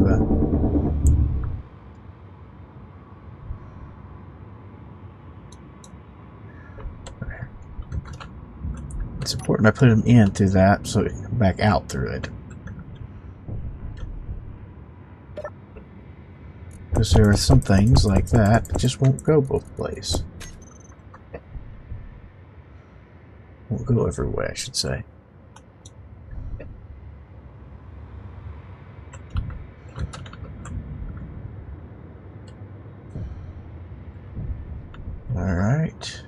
it's important I put them in through that so it can come back out through it. Because there are some things like that that just won't go both ways. Won't go every way, I should say. Alright.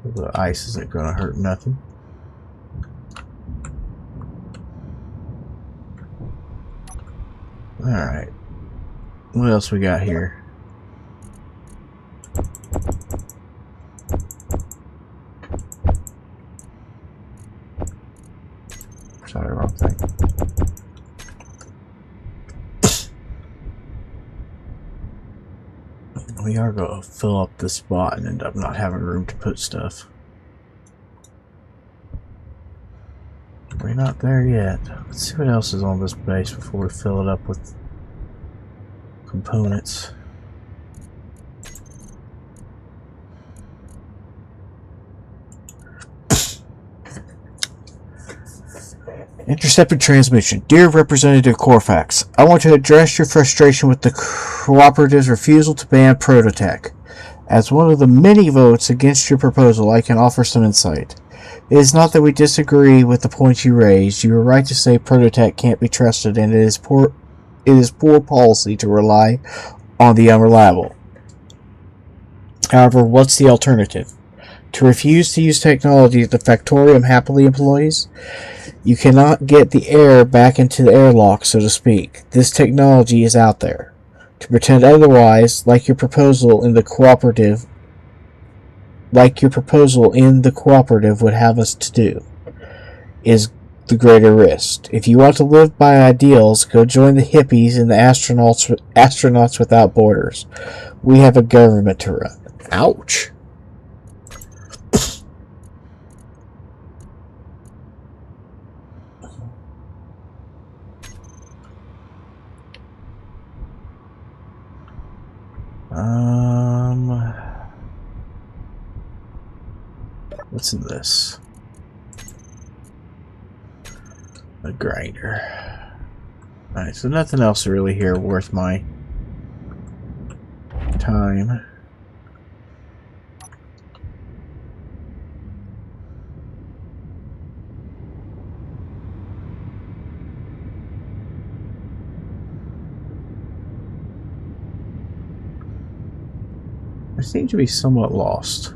The ice isn't going to hurt nothing. Alright. What else we got here? Sorry, wrong thing. We are going to fill up this spot and end up not having room to put stuff. We're not there yet. Let's see what else is on this base before we fill it up with components. Intercepted transmission. Dear Representative Corfax, I want to address your frustration with the Cooperative's refusal to ban Prototech. As one of the many votes against your proposal, I can offer some insight. It is not that we disagree with the points you raised. You are right to say Prototech can't be trusted, and it is poor policy to rely on the unreliable. However, what's the alternative? To refuse to use technology that the Factorium happily employs? You cannot get the air back into the airlock, so to speak. This technology is out there. To pretend otherwise, like your proposal in the cooperative would have us to do, is the greater risk. If you want to live by ideals, go join the hippies and the astronauts without borders. We have a government to run. Ouch. What's in this? A grinder. Alright, so nothing else really here worth my time. I seem to be somewhat lost.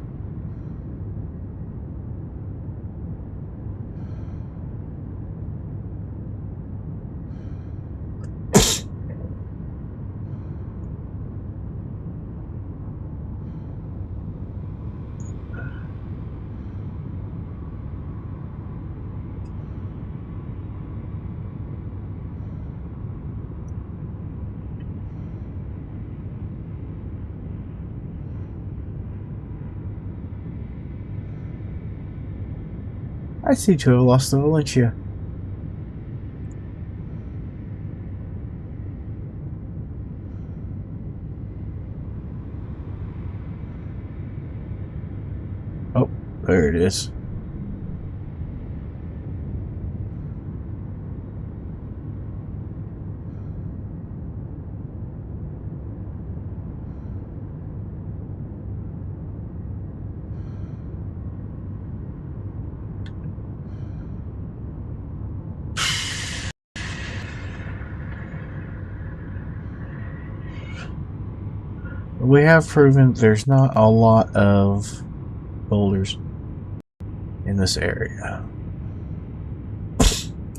I seem to have lost the Valentia. Oh, there it is. We have proven there's not a lot of boulders in this area.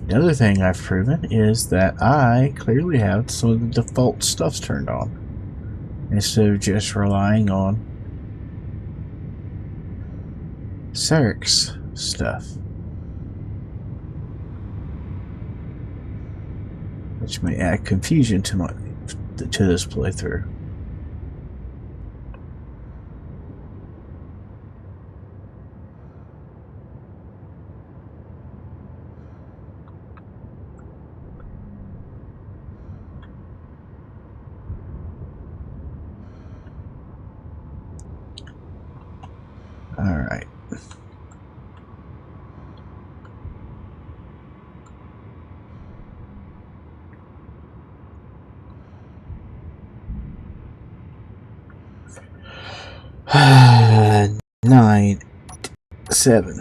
The other thing I've proven is that I clearly have some of the default stuffs turned on, instead of just relying on Sarekh's stuff. which may add confusion to this playthrough. All right. Nine, 7,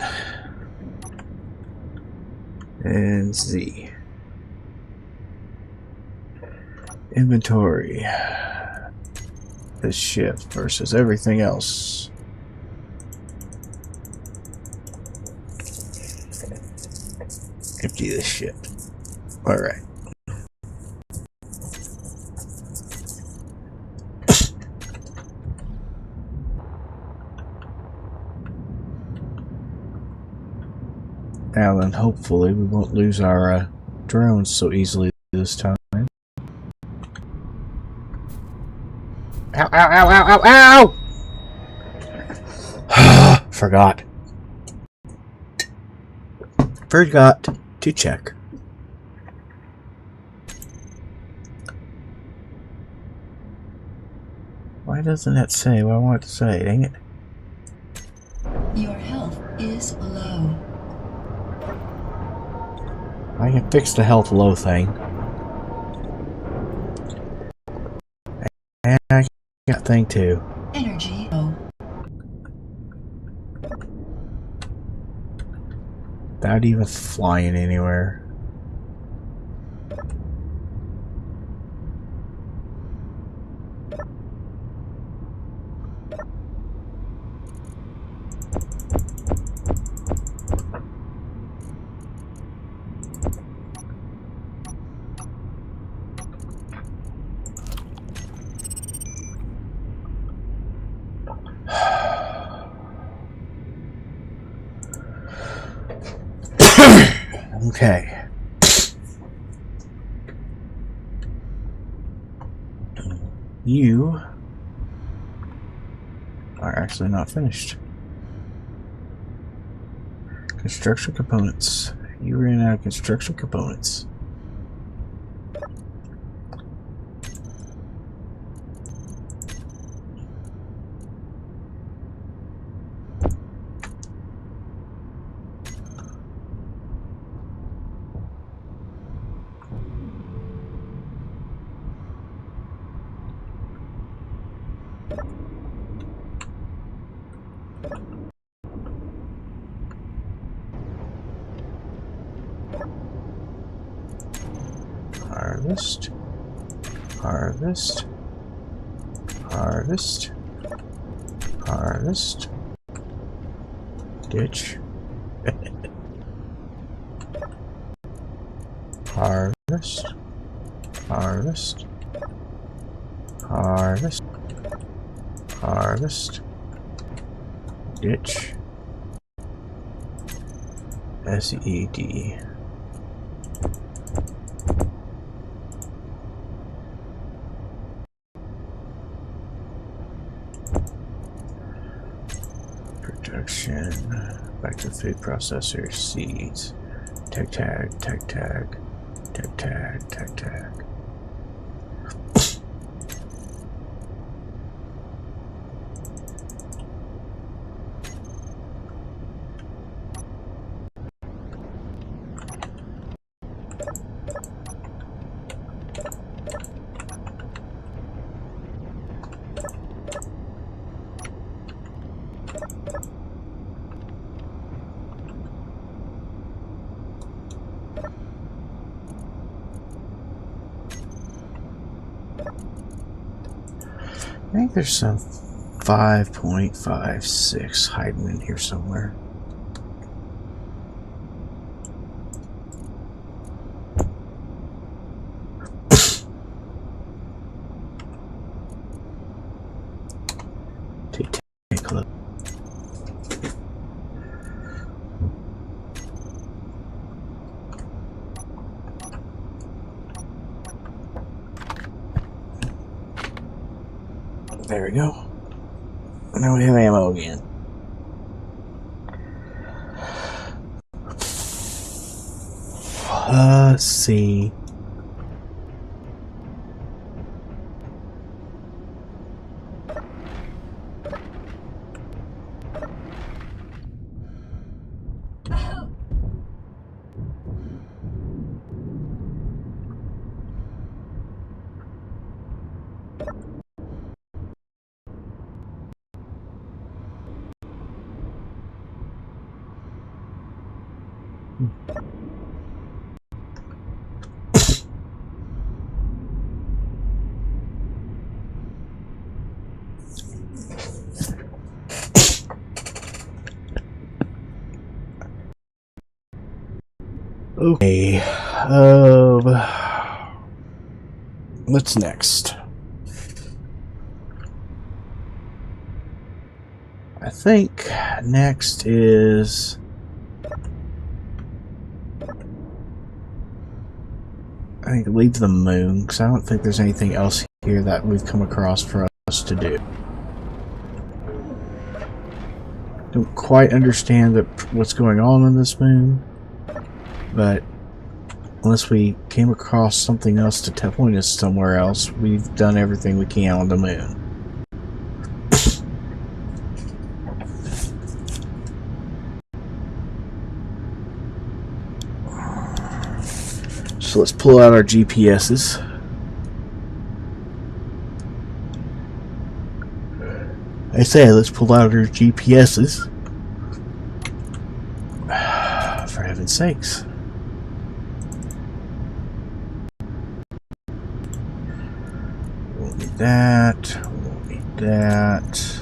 and Z. Inventory. This ship versus everything else. Empty this ship. Alright. Now then, hopefully we won't lose our drones so easily this time. Ow, ow, ow, ow, ow, ow! Forgot to check. Why doesn't that say what I want it to say? Dang it. Your health is low. I can fix the health low thing. And I got thing too. Energy low. Without even flying anywhere. Okay. You are actually not finished. Construction components. You ran out of construction components. Harvest, harvest, harvest, harvest, ditch, harvest, harvest, harvest, harvest, ditch, SED. Production, back to food processor, seeds, tag tag, tag tag, tag tag, tag tag. I think there's some 5.56 hiding in here somewhere. Take a look. There we go. Now we have ammo again. Let's see. Okay. What's next? I think next is leave the moon, because I don't think there's anything else here that we've come across for us to do. Don't quite understand what's going on this moon, but unless we came across something else to point us somewhere else, we've done everything we can on the moon. So let's pull out our GPSs. I say let's pull out our GPSs. For heaven's sakes. We'll need that. We'll need that.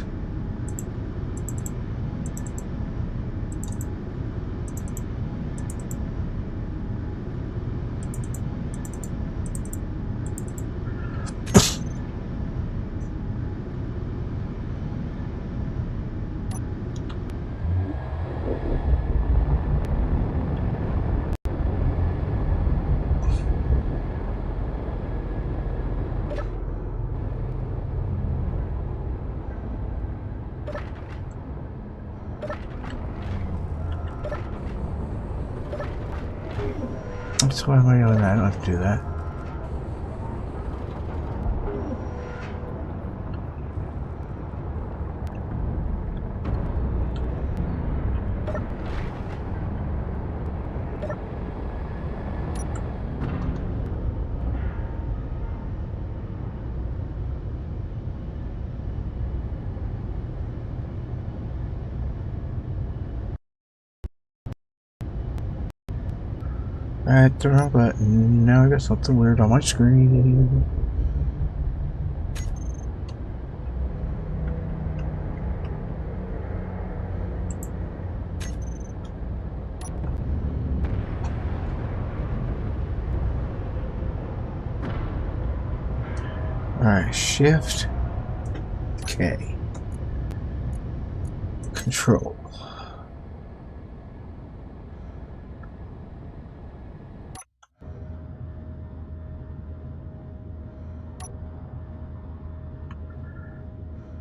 So why am I doing that? I don't have to do that. Alright, the wrong button. Now I got something weird on my screen. Alright, shift K. Control.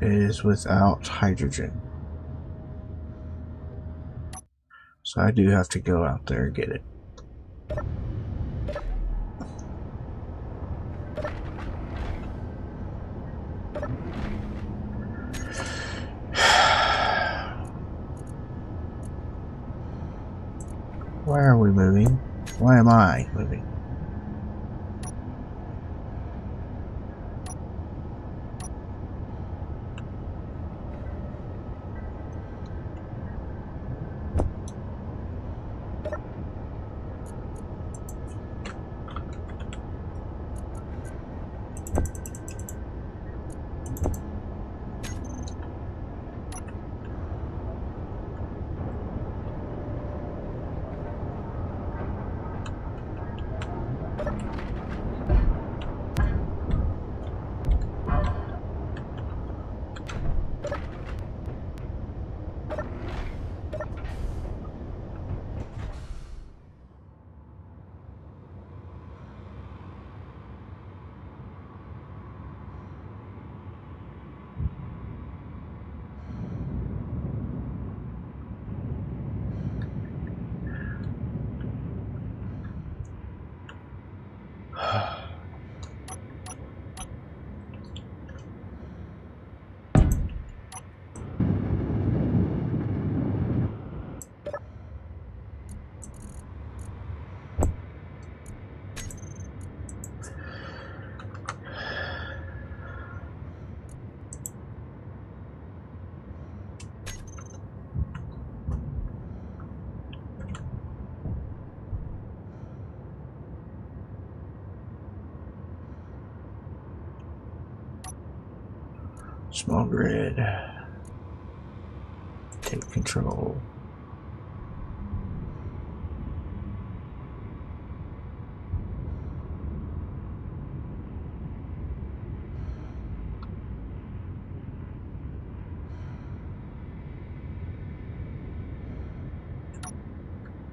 It is without hydrogen. So I do have to go out there and get it. Why are we moving? Why am I moving? Small grid. Take control.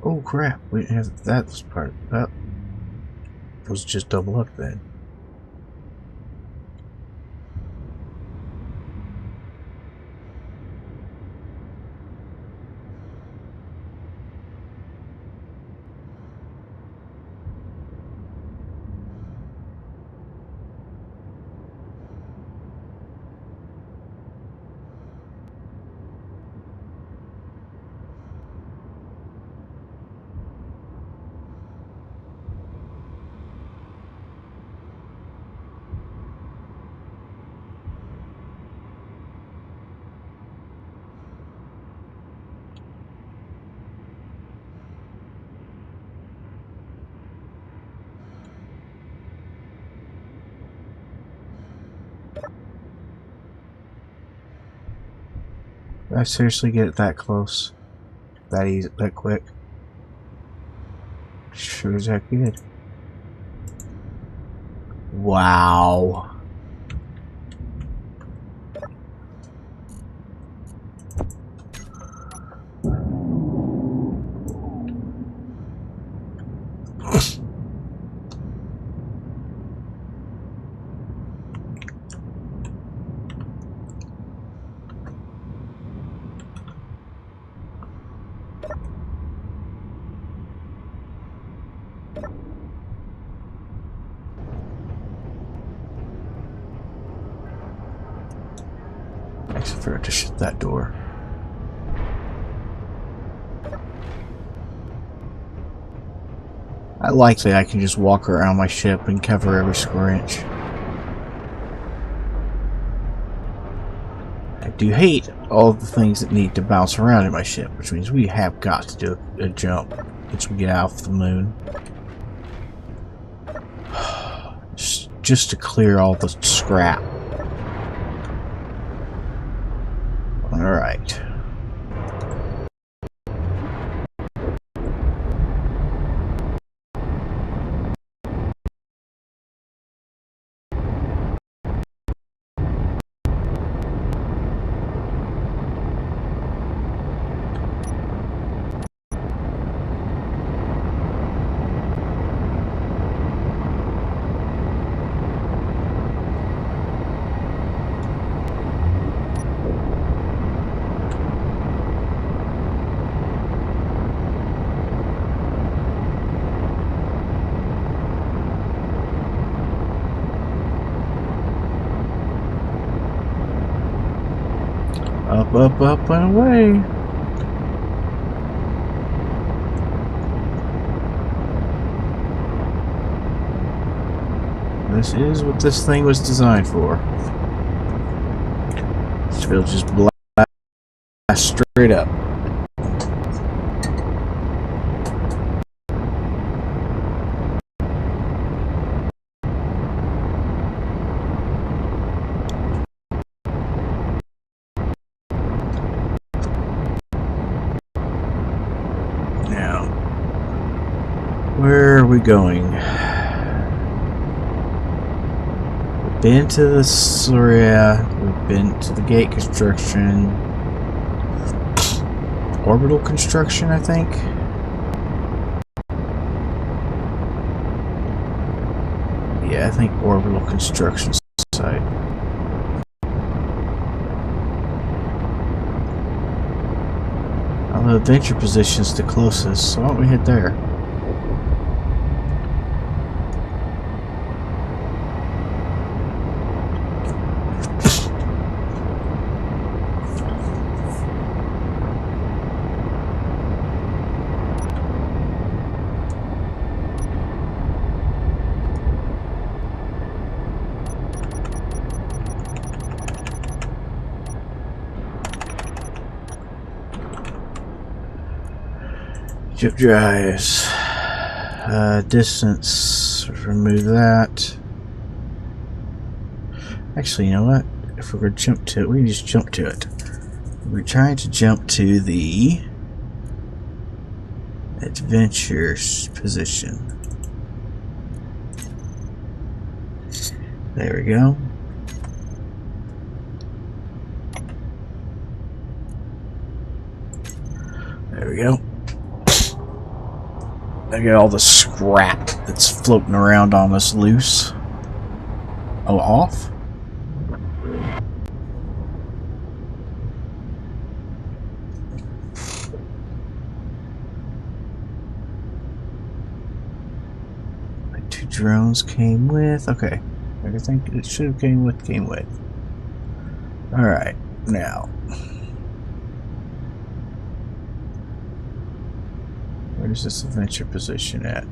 Oh crap, we didn't have that was part of that. Was just double up then. Did I seriously get it that close? That easy, that quick? Sure as heck did. Wow. I forgot to shut that door. I like that I can just walk around my ship and cover every square inch. I do hate all the things that need to bounce around in my ship, which means we have got to do a jump once we get out of the moon. Just to clear all the scrap. Alright. Up, up, and away. This is what this thing was designed for. It'll just blast straight up. Where are we going? We've been to the Sarekh, we've been to the gate construction, orbital construction, I think. Yeah, I think orbital construction site. Although adventure position's the closest, so why don't we head there? Ship drives. Distance. Remove that. Actually, you know what? if we're going to jump to it, we can just jump to it. We're trying to jump to the adventure position. There we go. There we go. I got all the scrap that's floating around on us loose. Oh, off? My 2 drones came with. Okay. I think it should have came with. Alright, now. Where's this adventure position at?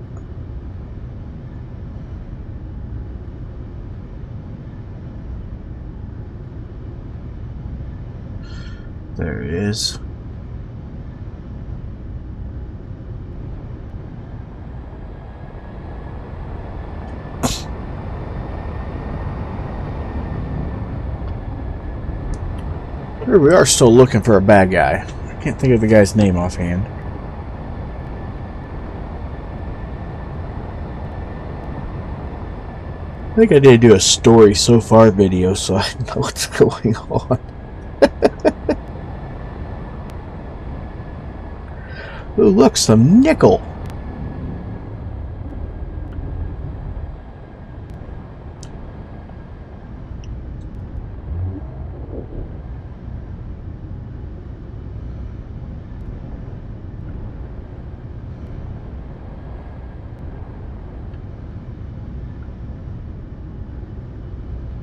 There it is. Here we are, still looking for a bad guy. I can't think of the guy's name offhand. I think I did do a story so far video, so I know what's going on. Ooh, look, some nickel.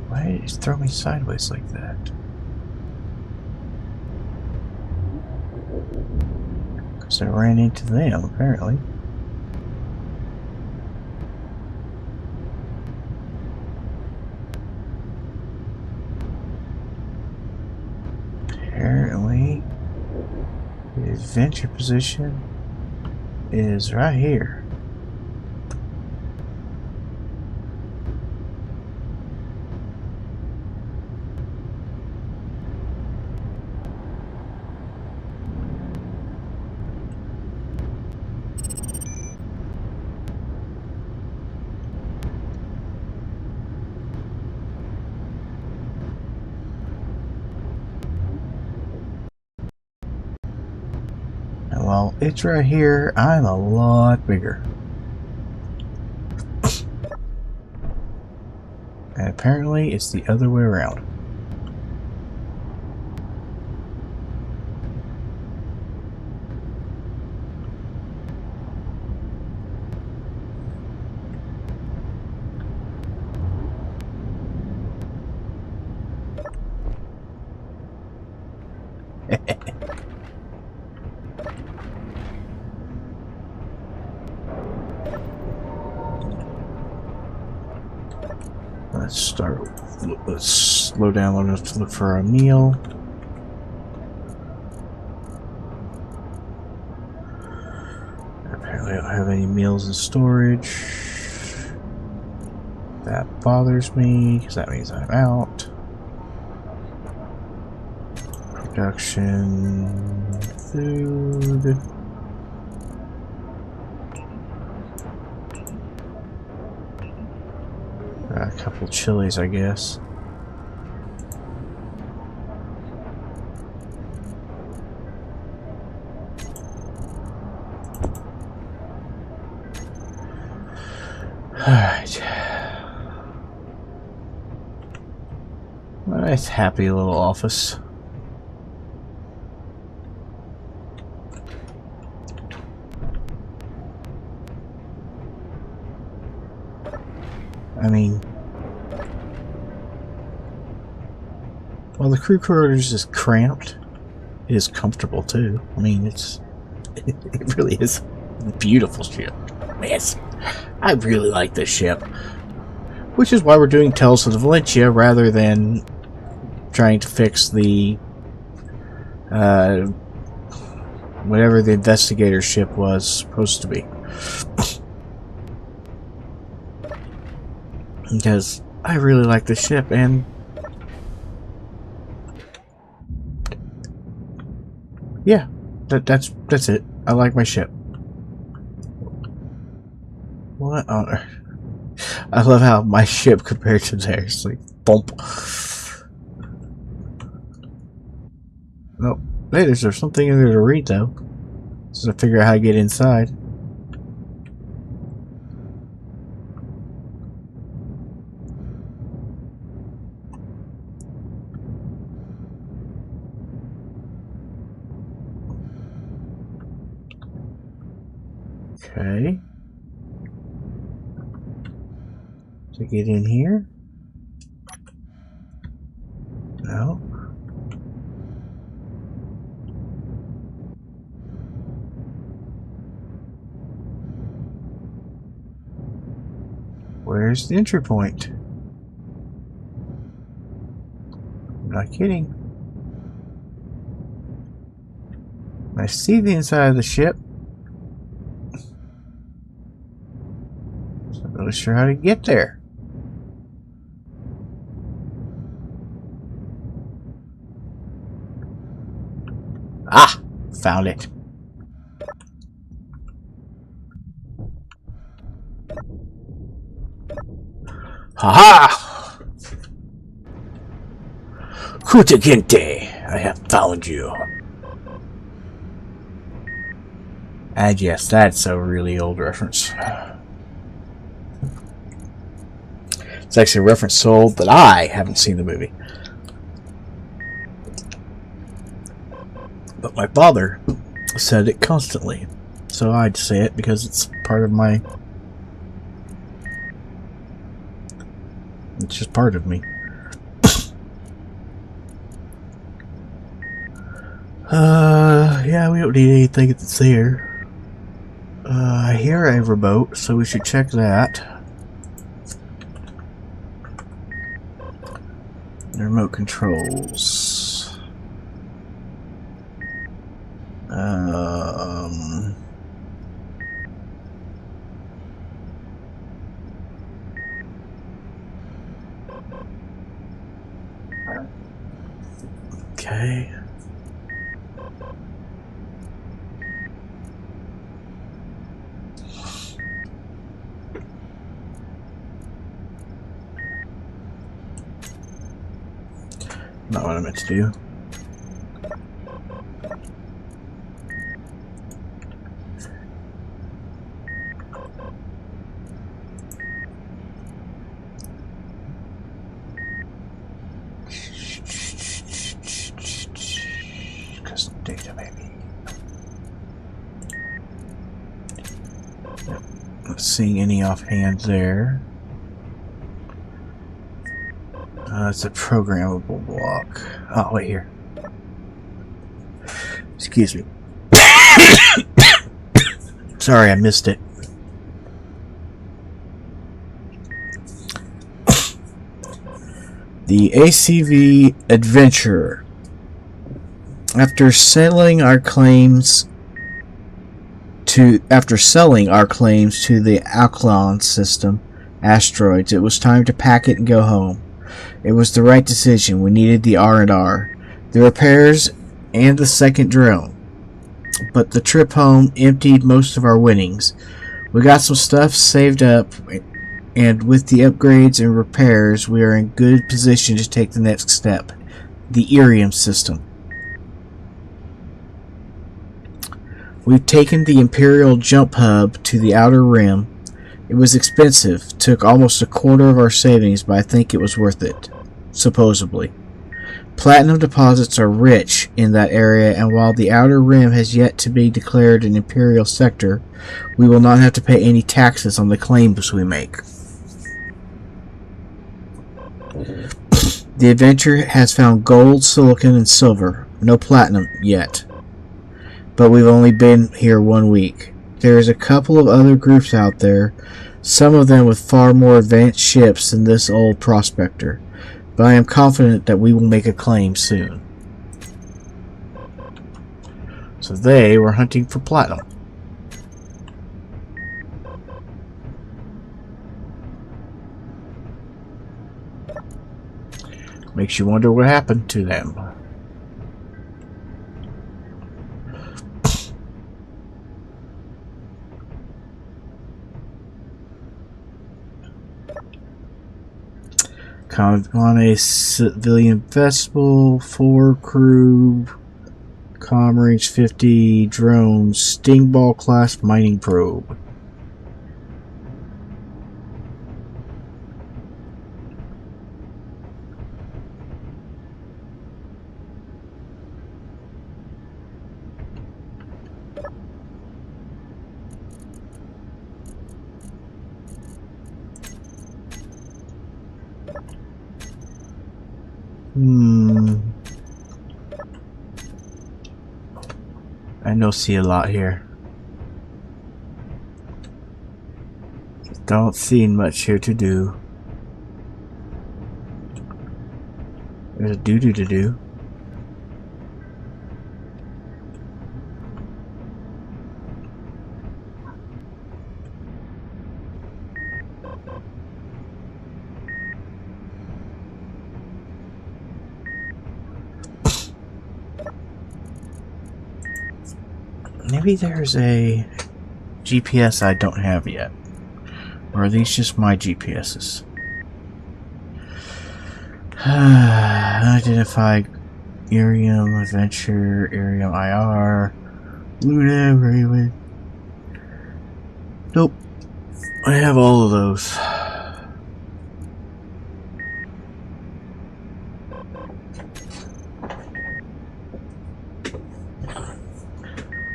Why did it throw me sideways like that? Because I ran into them, apparently. Apparently, the adventure position is right here. And while it's right here, I'm a lot bigger. And apparently it's the other way around. Let's slow down long enough to look for a meal. Apparently I don't have any meals in storage. That bothers me because that means I'm out. Production food. A couple chilies, I guess. Alright. Nice, happy little office. I mean, while the crew quarters is cramped, it is comfortable too. I mean, it really is a beautiful ship. Yes, I really like this ship, which is why we're doing Tales of the Valentia rather than trying to fix the whatever the investigator ship was supposed to be. Because I really like this ship, and Yeah, that's it. I like my ship. What on earth? I love how my ship compared to theirs, like bump. Nope. Hey, there's something in there to read though. Just to figure out how to get inside. Okay. To get in here? No. Where's the entry point? I'm not kidding. I see the inside of the ship. Not really sure how to get there. Ah! Found it. Haha! Kutagente, I have found you. And yes, that's a really old reference. It's actually a reference so old that I haven't seen the movie. But my father said it constantly. So I'd say it because it's part of my... It's just part of me. Yeah, we don't need anything that's there. I hear a remote, so we should check that. The remote controls. Okay. Not what I meant to do. Custom data, maybe. Yep. Not seeing any offhand there. It's a programmable block. Oh, wait here. Excuse me. Sorry, I missed it. The ACV Adventurer. After selling our claims to the Alclon system asteroids, it was time to pack it and go home. It was the right decision. We needed the R&R, the repairs, and the second drone. But the trip home emptied most of our winnings. We got some stuff saved up, and with the upgrades and repairs, we are in good position to take the next step. The Ieram system. We've taken the Imperial Jump Hub to the Outer Rim. It was expensive, took almost a quarter of our savings, but I think it was worth it. Supposedly. Platinum deposits are rich in that area, and while the Outer Rim has yet to be declared an Imperial sector, we will not have to pay any taxes on the claims we make. The adventure has found gold, silicon, and silver. No platinum yet. But we've only been here 1 week. There is a couple of other groups out there, some of them with far more advanced ships than this old prospector. But I am confident that we will make a claim soon. So they were hunting for platinum. Makes you wonder what happened to them. On a civilian vessel, 4 crew, comm range 50, drones, Stingball class mining probe. I don't see a lot here. Don't see much here to do. There's a doo-doo to do. Maybe there's a GPS I don't have yet. Or are these just my GPSs? Identify Ieram, Adventure, Ieram IR, Luna, Raven. Nope. I have all of those.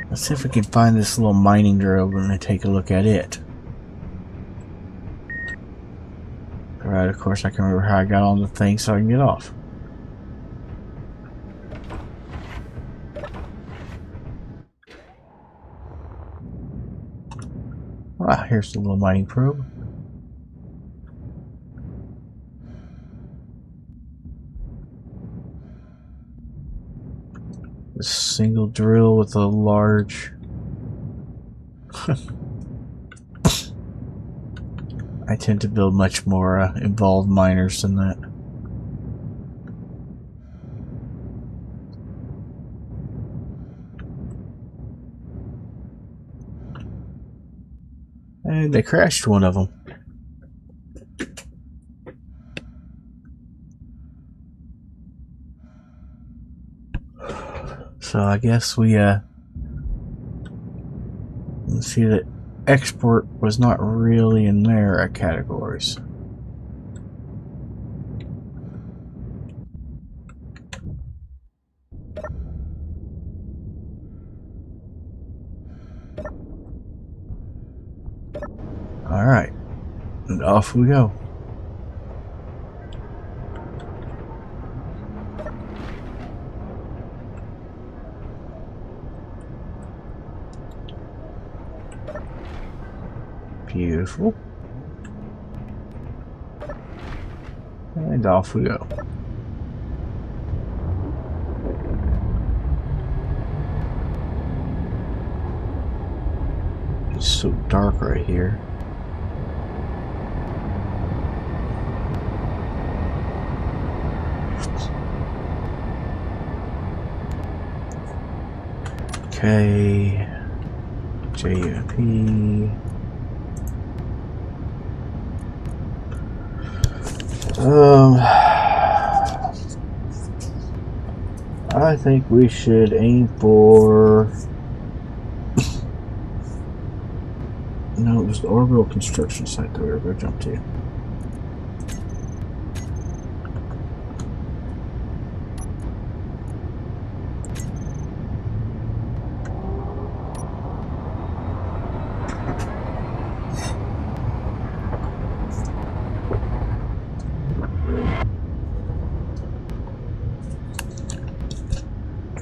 Let's see if we can find this little mining drill and take a look at it. Alright, of course I can remember how I got on the thing so I can get off. Ah, here's the little mining probe. A single drill with a large... I tend to build much more involved miners than that. And they crashed one of them. So I guess we see that export was not really in their categories. Alright, and off we go. Beautiful. And off we go. It's so dark right here. Okay. JMP. I think we should aim for... No, it was the orbital construction site that we were going to jump to.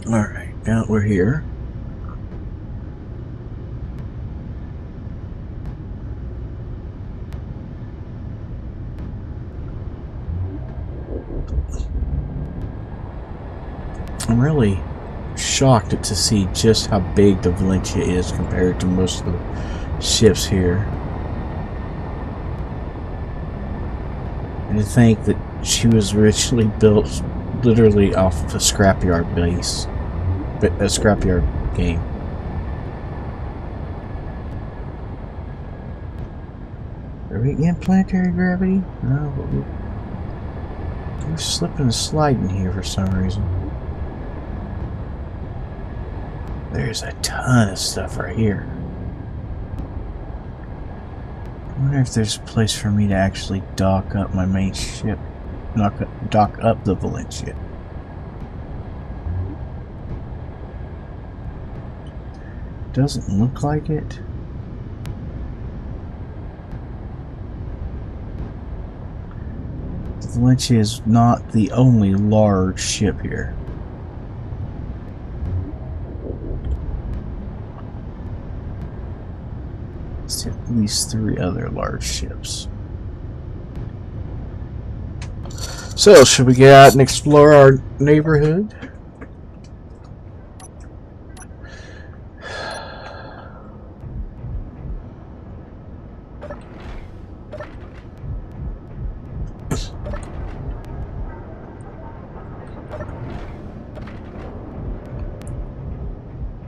Alright, now we're here. I'm really shocked to see just how big the Valentia is compared to most of the ships here. And to think that she was originally built literally off of a scrapyard base. A scrapyard game. Are we in planetary gravity? No. You're slipping and sliding here for some reason. There's a ton of stuff right here. I wonder if there's a place for me to actually dock up my main ship. Dock up the Valentia. Doesn't look like it. The Valentia is not the only large ship here. There's at least 3 other large ships. So, should we get out and explore our neighborhood?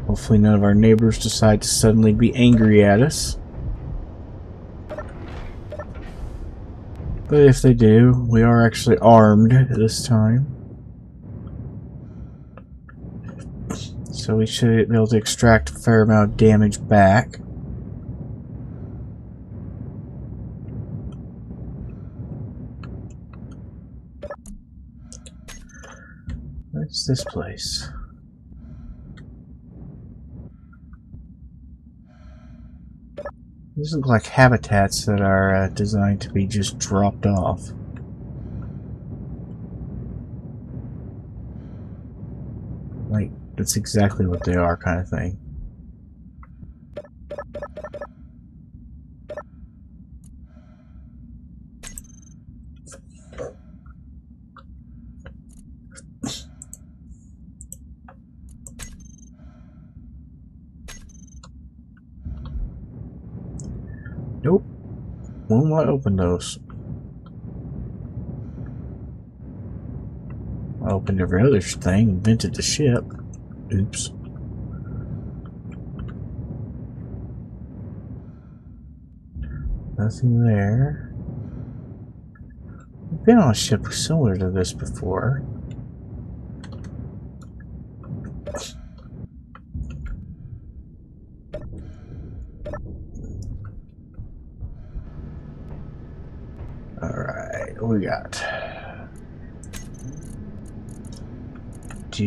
Hopefully none of our neighbors decide to suddenly be angry at us. But if they do, we are actually armed this time. So we should be able to extract a fair amount of damage back. What's this place? These look like habitats that are designed to be just dropped off. Like, that's exactly what they are, kind of thing. Nope. Won't want to open those. I opened every other thing, invented the ship. Oops. Nothing there. I've been on a ship similar to this before. Alright, what we got? Some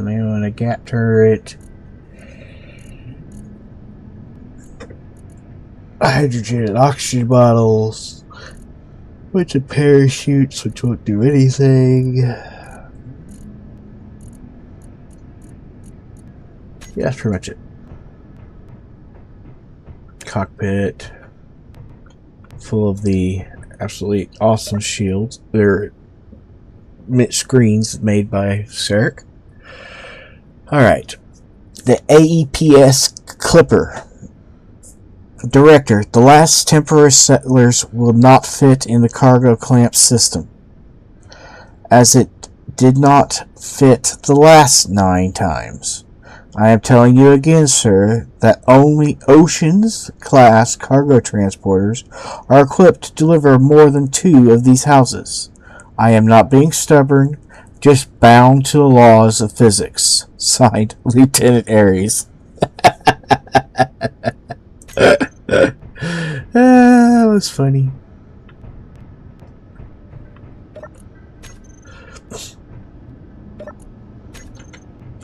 ammo and a gap turret. Hydrogen and oxygen bottles. Bunch of parachutes which won't do anything. Yeah, that's pretty much it. Cockpit. Full of the absolutely awesome shields. They're screens made by Sarekh. Alright. The AEPS Clipper. Director, the last temporary settlers will not fit in the cargo clamp system, as it did not fit the last 9 times. I am telling you again, sir, that only Oceans-class cargo transporters are equipped to deliver more than 2 of these houses. I am not being stubborn, just bound to the laws of physics. Signed, Lieutenant Ares. That was funny.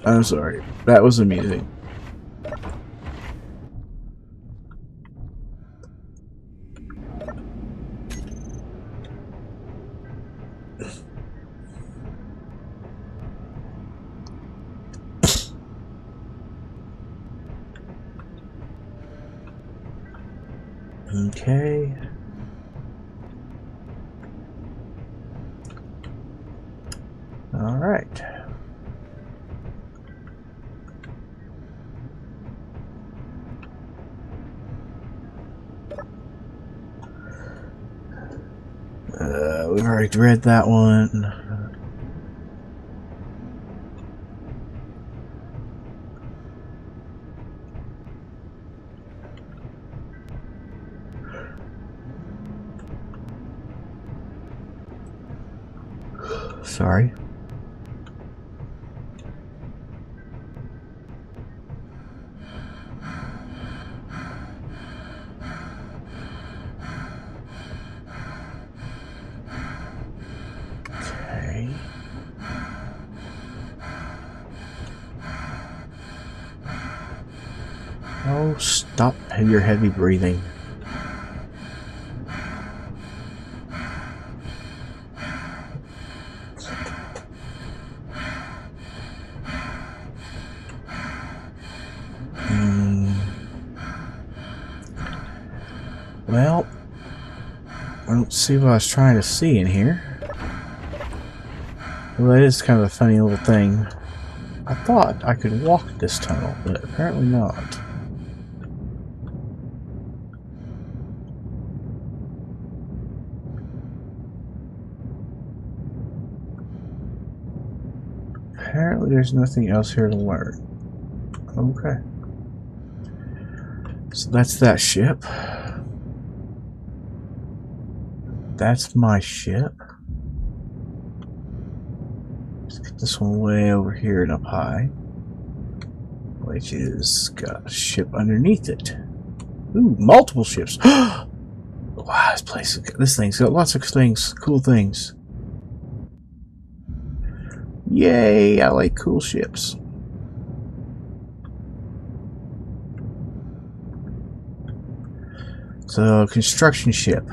I'm sorry. That was amusing. Okay. All right. We've already read that one. Sorry. Okay. Oh, stop your heavy breathing. Well, I don't see what I was trying to see in here. Well, that is kind of a funny little thing. I thought I could walk this tunnel, but apparently not. Apparently there's nothing else here to learn. Okay. So that's that ship. That's my ship. Let's get this one way over here and up high. Which is got a ship underneath it. Ooh, multiple ships. Wow, this thing's got lots of things, cool things. Yay, I like cool ships. So, construction ship.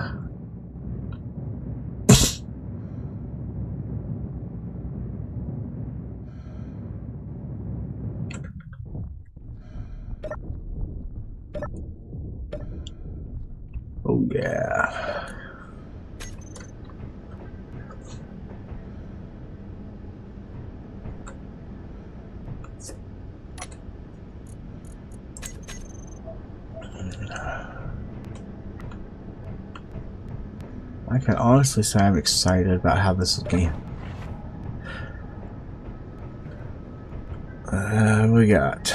Oh yeah. I can honestly say I'm excited about how this is going. We got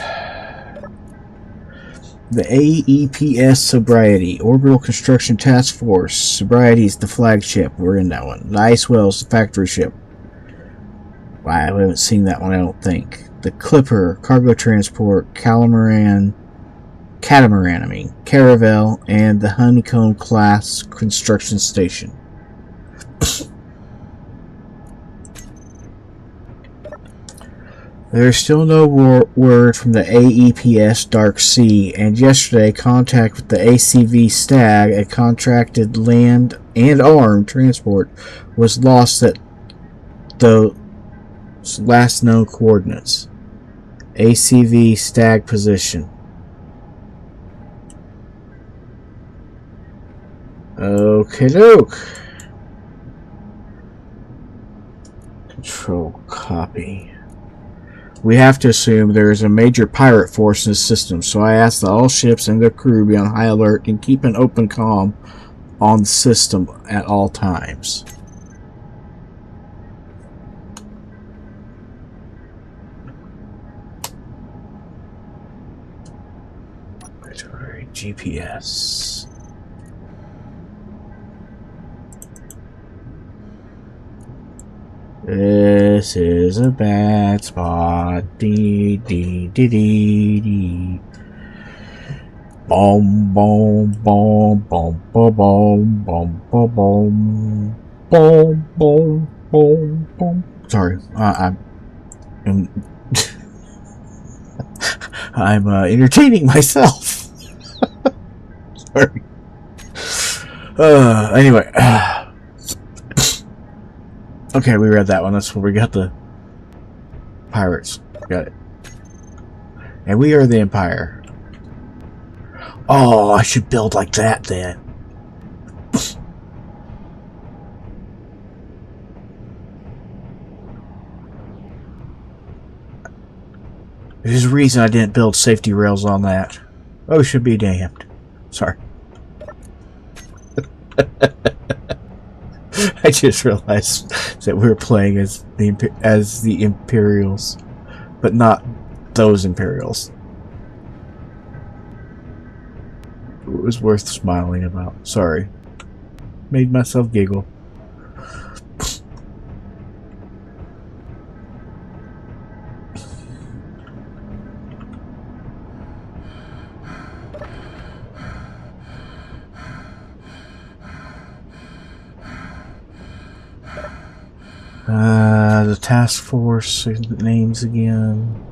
the AEPS Sobriety, Orbital Construction Task Force. Sobriety is the flagship. We're in that one. The Icewell is the factory ship. Wow, we haven't seen that one, I don't think. The Clipper, Cargo Transport, Catamaran, Caravel, and the Honeycomb Class Construction Station. There is still no word from the AEPS Dark Sea, and yesterday contact with the ACV Stag, a contracted land and armed transport, was lost at the last known coordinates. ACV Stag position. Okay, doke. Control copy. We have to assume there is a major pirate force in the system, so I ask that all ships and their crew be on high alert and keep an open comm on the system at all times. GPS. This is a bad spot. Dee dee dee dee dee. Boom boom boom boom boom boom boom boom boom boom boom boom. Sorry, I'm I'm entertaining myself. Sorry. Anyway. Okay, we read that one. That's where we got the pirates. Got it. And we are the Empire. Oh, I should build like that then. There's a reason I didn't build safety rails on that. Oh, should be damned. Sorry. I just realized that we were playing as the Imperials, but not those Imperials. It was worth smiling about. Sorry. Made myself giggle. The task force names again.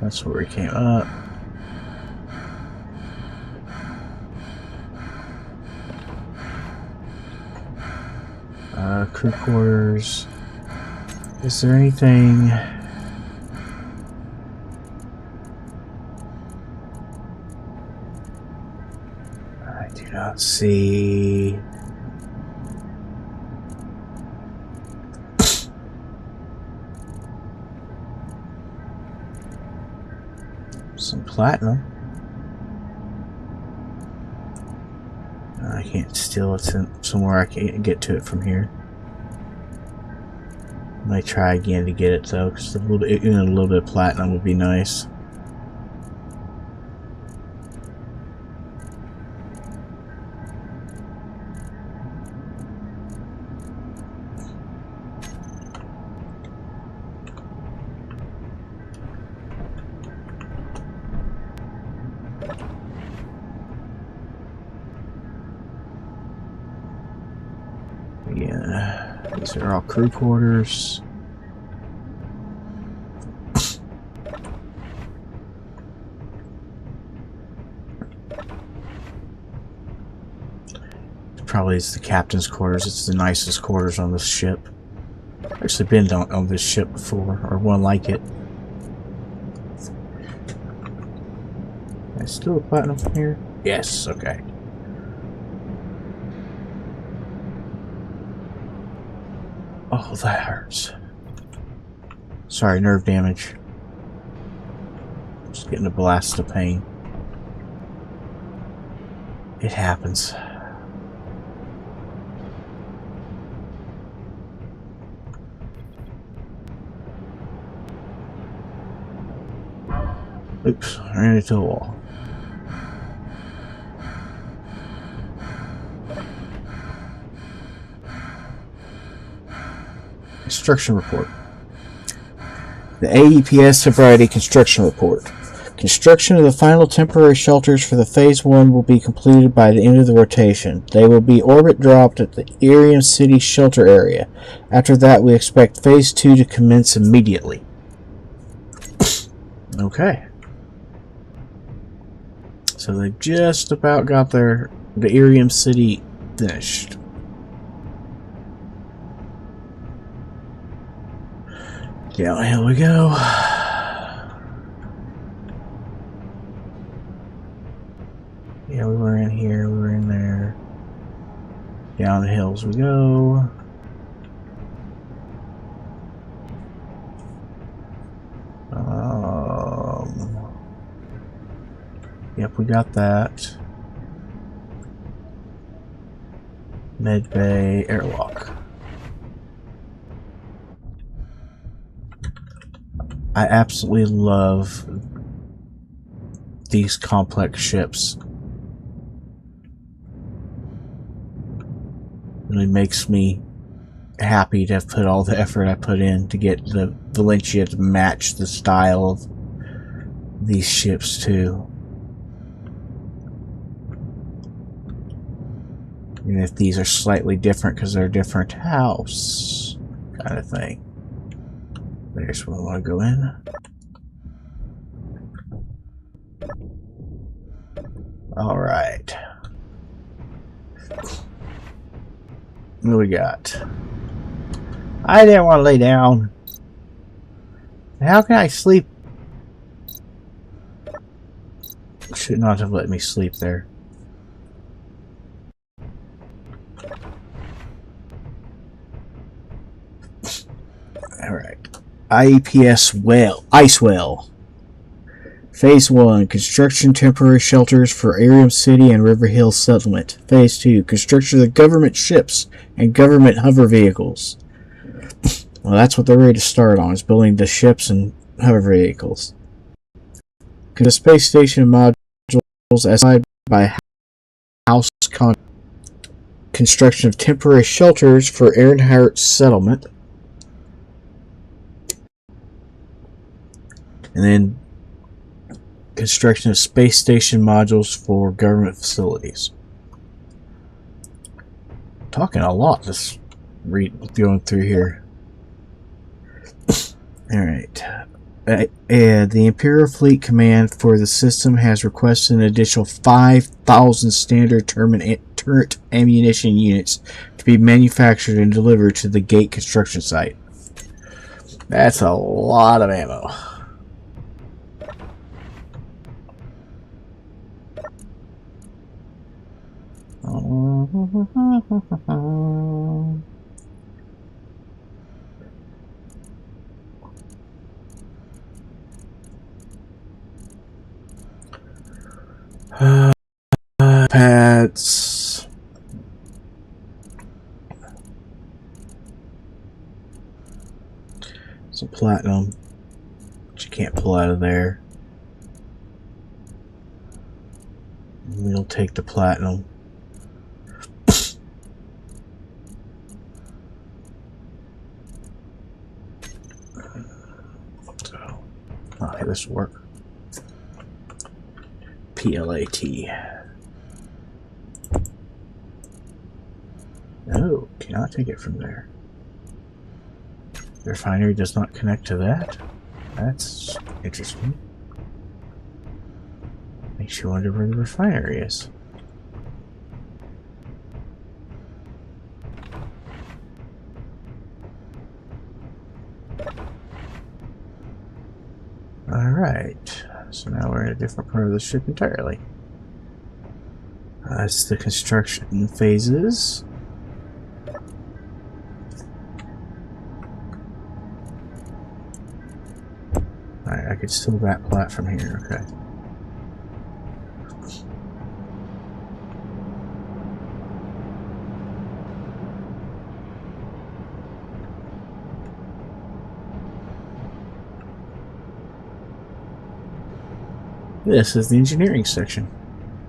That's where we came up. Crew quarters. Is there anything? I do not see. Some platinum. I can't steal it. Somewhere I can't get to it from here. I might try again to get it though, because a little bit of platinum would be nice. Yeah, these are all crew quarters. Probably is the captain's quarters. It's the nicest quarters on this ship. I've actually been on this ship before, or one like it. Can I steal a platinum from here? Yes, okay. Oh, that hurts. Sorry, nerve damage. Just getting a blast of pain. It happens. Oops, I ran into a wall. Construction report. The AEPS Sobriety Construction Report. Construction of the final temporary shelters for the Phase 1 will be completed by the end of the rotation. They will be orbit dropped at the Ieram City shelter area. After that, we expect Phase 2 to commence immediately. Okay. So they just about got the Ieram City finished. Downhill we go. Yeah, we were in here, we were in there. Down the hills we go. Yep, we got that. Med Bay airlock. I absolutely love these complex ships. It really makes me happy to have put all the effort I put in to get the Valentia to match the style of these ships too. Even if these are slightly different because they're a different house kind of thing. There's where I want to go in. Alright. What do we got? I didn't want to lay down. How can I sleep? Should not have let me sleep there. Alright. IEPS well. Ice well. Phase 1. Construction temporary shelters for Ieram City and River Hill Settlement. Phase 2. Construction of the government ships and government hover vehicles. Well, that's what they're ready to start on, is building the ships and hover vehicles. The space station modules assigned by House Con. Construction of temporary shelters for Iream Settlement. And then construction of space station modules for government facilities. Talking a lot this going through here. Alright. The Imperial Fleet Command for the system has requested an additional 5,000 standard turret ammunition units to be manufactured and delivered to the gate construction site. That's a lot of ammo. Pads. Some platinum, which you can't pull out of there. We'll take the platinum. So, okay, this will work. PLAT. No, cannot take it from there. The refinery does not connect to that. That's interesting. Makes you wonder where the refinery is. Alright, so now we're in a different part of the ship entirely. That's the construction phases. Alright, I could steal that plat from here, okay. This is the engineering section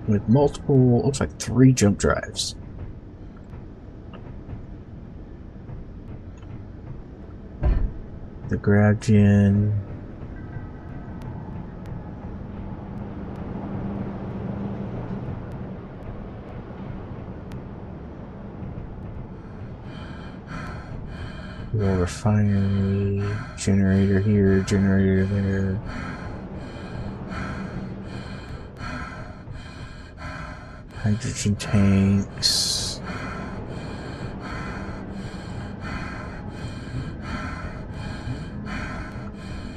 with multiple, looks like 3 jump drives. The grab gen. The refinery, generator here, generator there. Hydrogen tanks.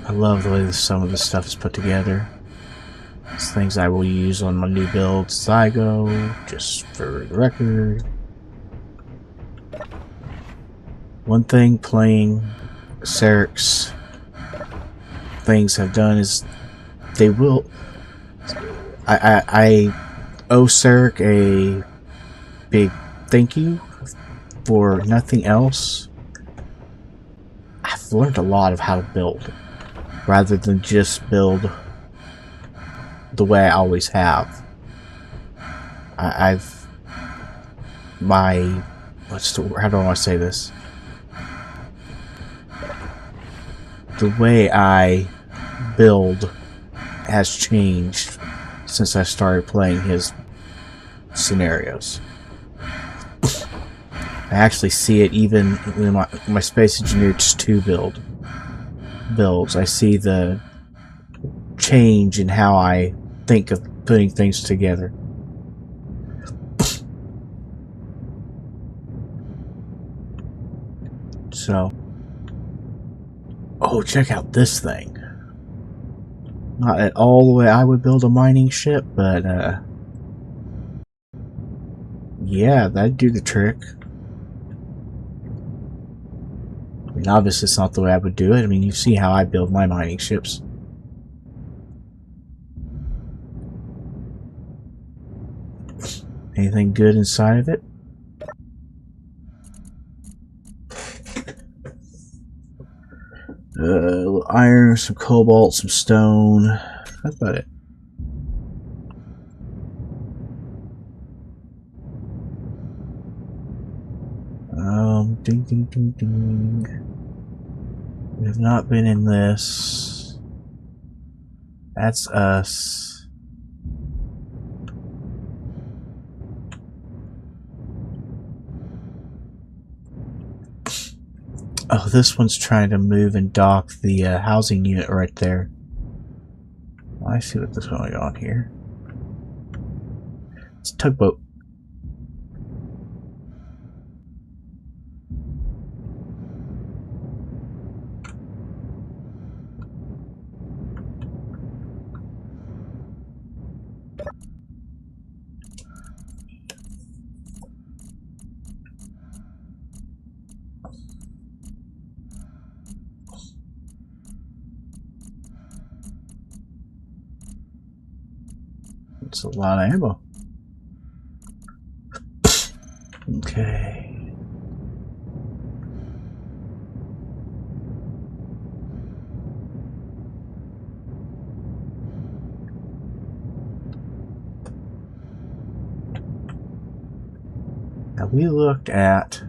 I love the way some of this stuff is put together. It's things I will use on my new builds as I go, just for the record. One thing playing Sarekh's things have done is they will. I owe Sarekh a big thank you for nothing else. I've learned a lot of how to build rather than just build the way I always have. How do I want to say this? The way I build has changed since I started playing his scenarios. I actually see it even in my Space Engineer 2 builds. I see the change in how I think of putting things together. So, oh, check out this thing. Not at all the way I would build a mining ship, but yeah, that'd do the trick. I mean, obviously it's not the way I would do it. I mean, you see how I build my mining ships. Anything good inside of it? Iron, some cobalt, some stone. That's about it. Ding, ding, ding, ding. We have not been in this. That's us. Oh, this one's trying to move and dock the housing unit right there. I see what's going on here. It's a tugboat. It's a lot of ammo. Okay. Now we looked at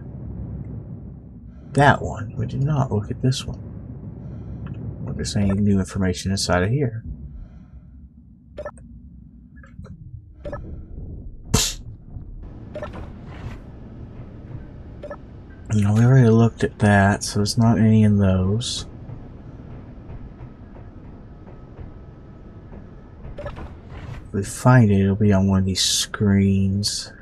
that one. We did not look at this one. What is any new information inside of here? You know, we already looked at that, so there's not any in those. If we find it, it'll be on one of these screens.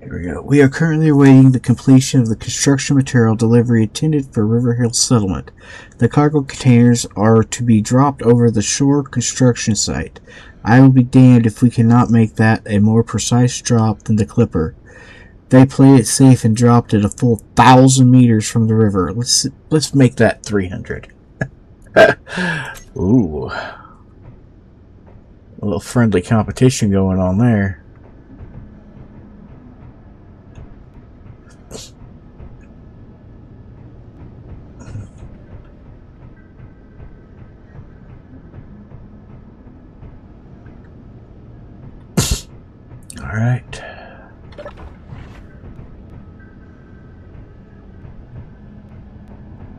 Here we go. We are currently awaiting the completion of the construction material delivery intended for River Hill Settlement. The cargo containers are to be dropped over the shore construction site. I will be damned if we cannot make that a more precise drop than the Clipper. They played it safe and dropped it a full 1,000 meters from the river. Let's make that 300. Ooh. A little friendly competition going on there. All right.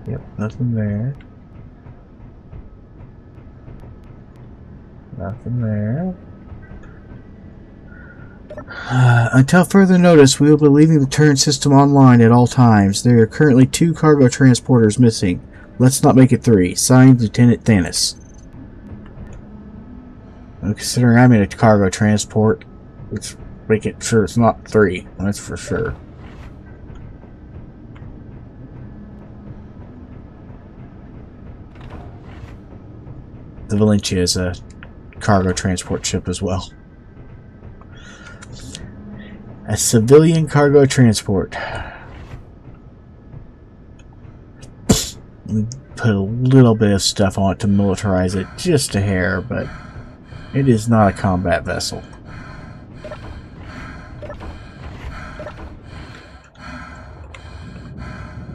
Yep, nothing there. Nothing there. Until further notice, we will be leaving the turret system online at all times. There are currently 2 cargo transporters missing. Let's not make it 3. Signed, Lieutenant Thanos. Well, considering I'm in a cargo transport, let's make it sure it's not 3. That's for sure. The Valentia is a cargo transport ship as well. A civilian cargo transport. We put a little bit of stuff on it to militarize it, just a hair, but it is not a combat vessel.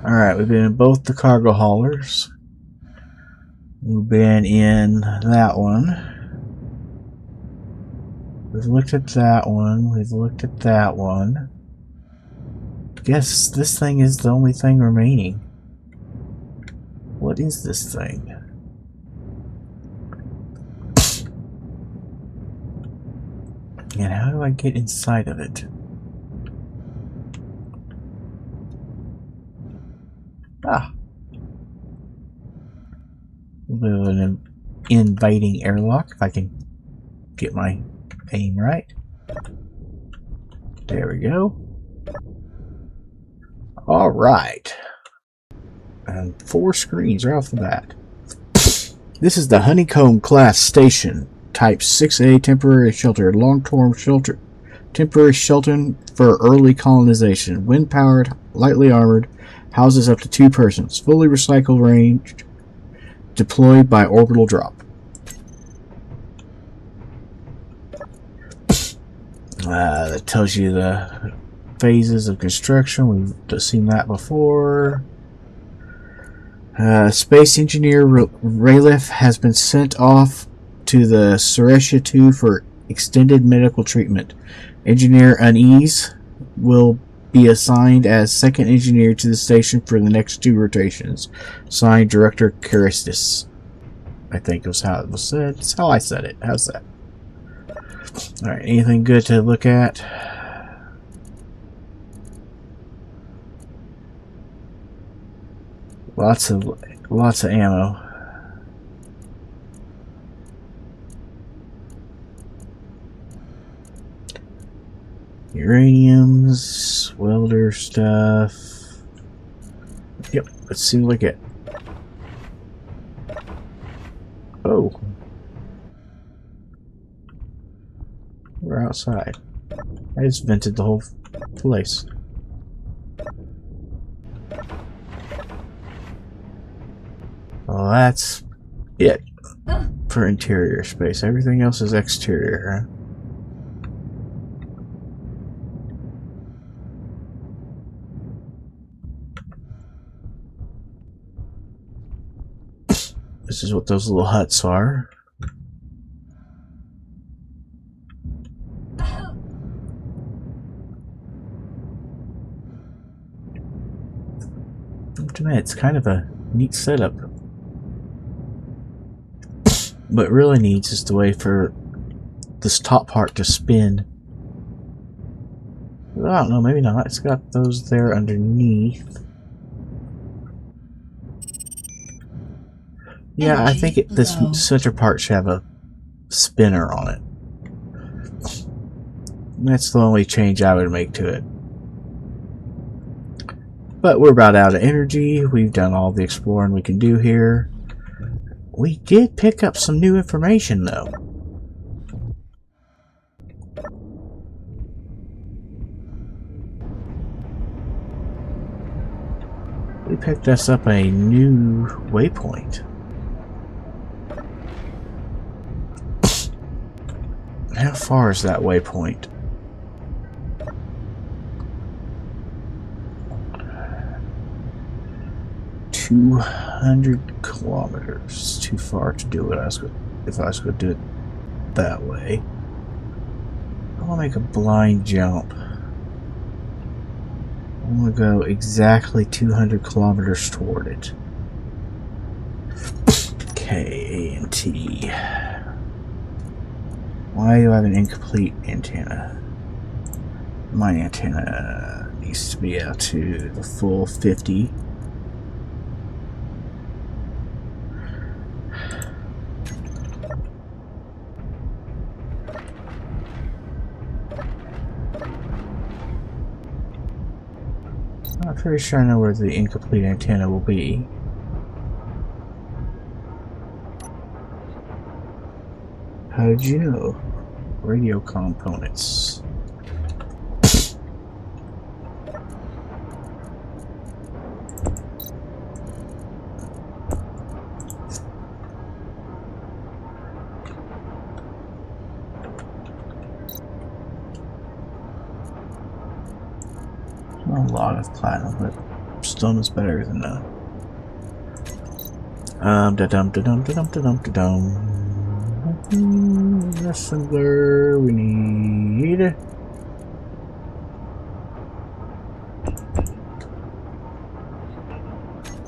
Alright, we've been in both the cargo haulers. We've been in that one. We've looked at that one. We've looked at that one. Guess this thing is the only thing remaining. What is this thing? And how do I get inside of it? Ah. A little bit of an inviting airlock, if I can get my aim right. There we go. Alright. And 4 screens right off the bat. This is the Honeycomb class station. Type 6A temporary shelter. Long-term shelter. Temporary shelter for early colonization. Wind-powered, lightly armored. Houses up to 2 persons. Fully recycle range. Deployed by orbital drop. That tells you the phases of construction. We've seen that before. Space engineer Rayleigh has been sent off to the Sarekh 2 for extended medical treatment. Engineer Unease will be assigned as second engineer to the station for the next 2 rotations. Signed, Director Charistis. I think was how it was said. That's how I said it. How's that? Alright, anything good to look at? Lots of ammo. Uraniums, welder stuff. Yep, let's see what we get. Oh. We're outside. I just vented the whole place. Well, that's it for interior space. Everything else is exterior, huh? This is what those little huts are. It's kind of a neat setup. What it really needs is the way for this top part to spin. I don't know, maybe not. It's got those there underneath. Yeah, I think this center part should have a spinner on it. That's the only change I would make to it. But we're about out of energy. We've done all the exploring we can do here. We did pick up some new information, though. We picked us up a new waypoint. How far is that waypoint? $200 kilometers. Too far to do it. If I was going to do it that way. I want to make a blind jump. I want to go exactly 200 kilometers toward it. Okay, A&T. Why do I have an incomplete antenna? My antenna needs to be out to the full 50. I'm pretty sure I know where the incomplete antenna will be. How did you know? Radio components. A lot of platinum, but stone is better than that. Assembler we need.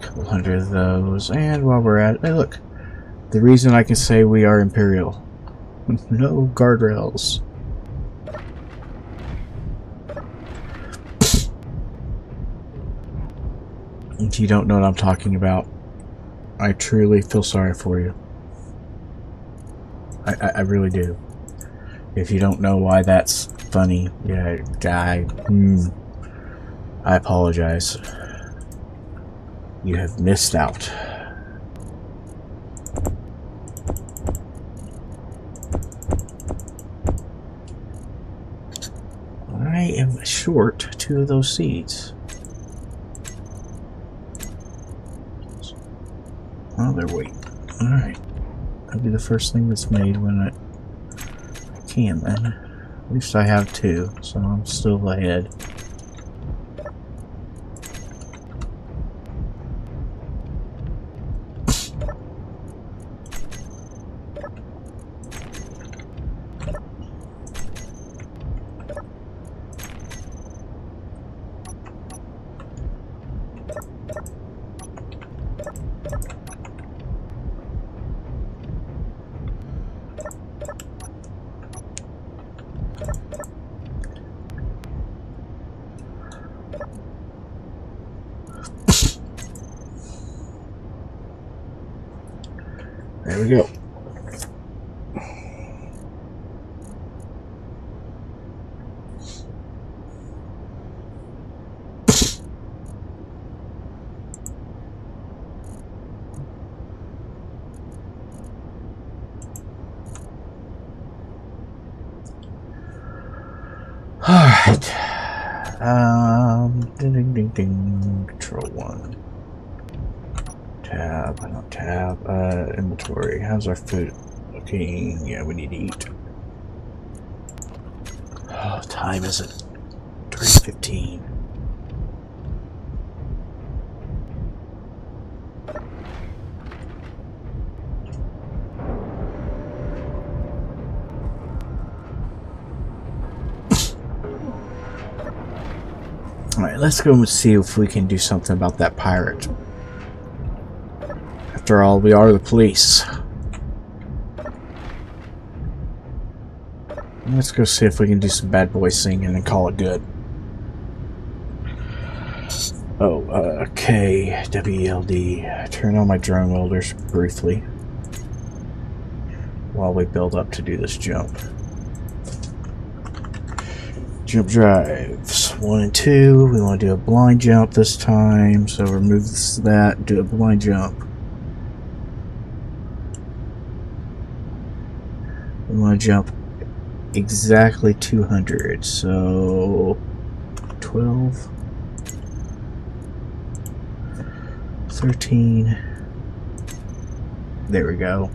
Couple hundred of those, and while we're at it, hey look, the reason I can say we are Imperial. No guardrails. If you don't know what I'm talking about, I truly feel sorry for you. I really do. If you don't know why that's funny, yeah, I apologize. You have missed out. I am short 2 of those seeds. Oh, they're waiting. Alright. That'll be the first thing that's made when I can then. At least I have 2, so I'm still ahead. There we go. Alright. Ding ding ding ding. Control 1. Tab. Not tab. Inventory. How's our food looking? Yeah, we need to eat. Oh, time is it? 3:15. Alright, let's go and see if we can do something about that pirate. After all, we are the police. Let's go see if we can do some bad boy singing and call it good. Oh, okay. WELD. Turn on my drone welders briefly while we build up to do this jump. Jump drives 1 and 2. We want to do a blind jump this time, so remove that. Do a blind jump. We want to jump exactly 200. So 12, 13. There we go.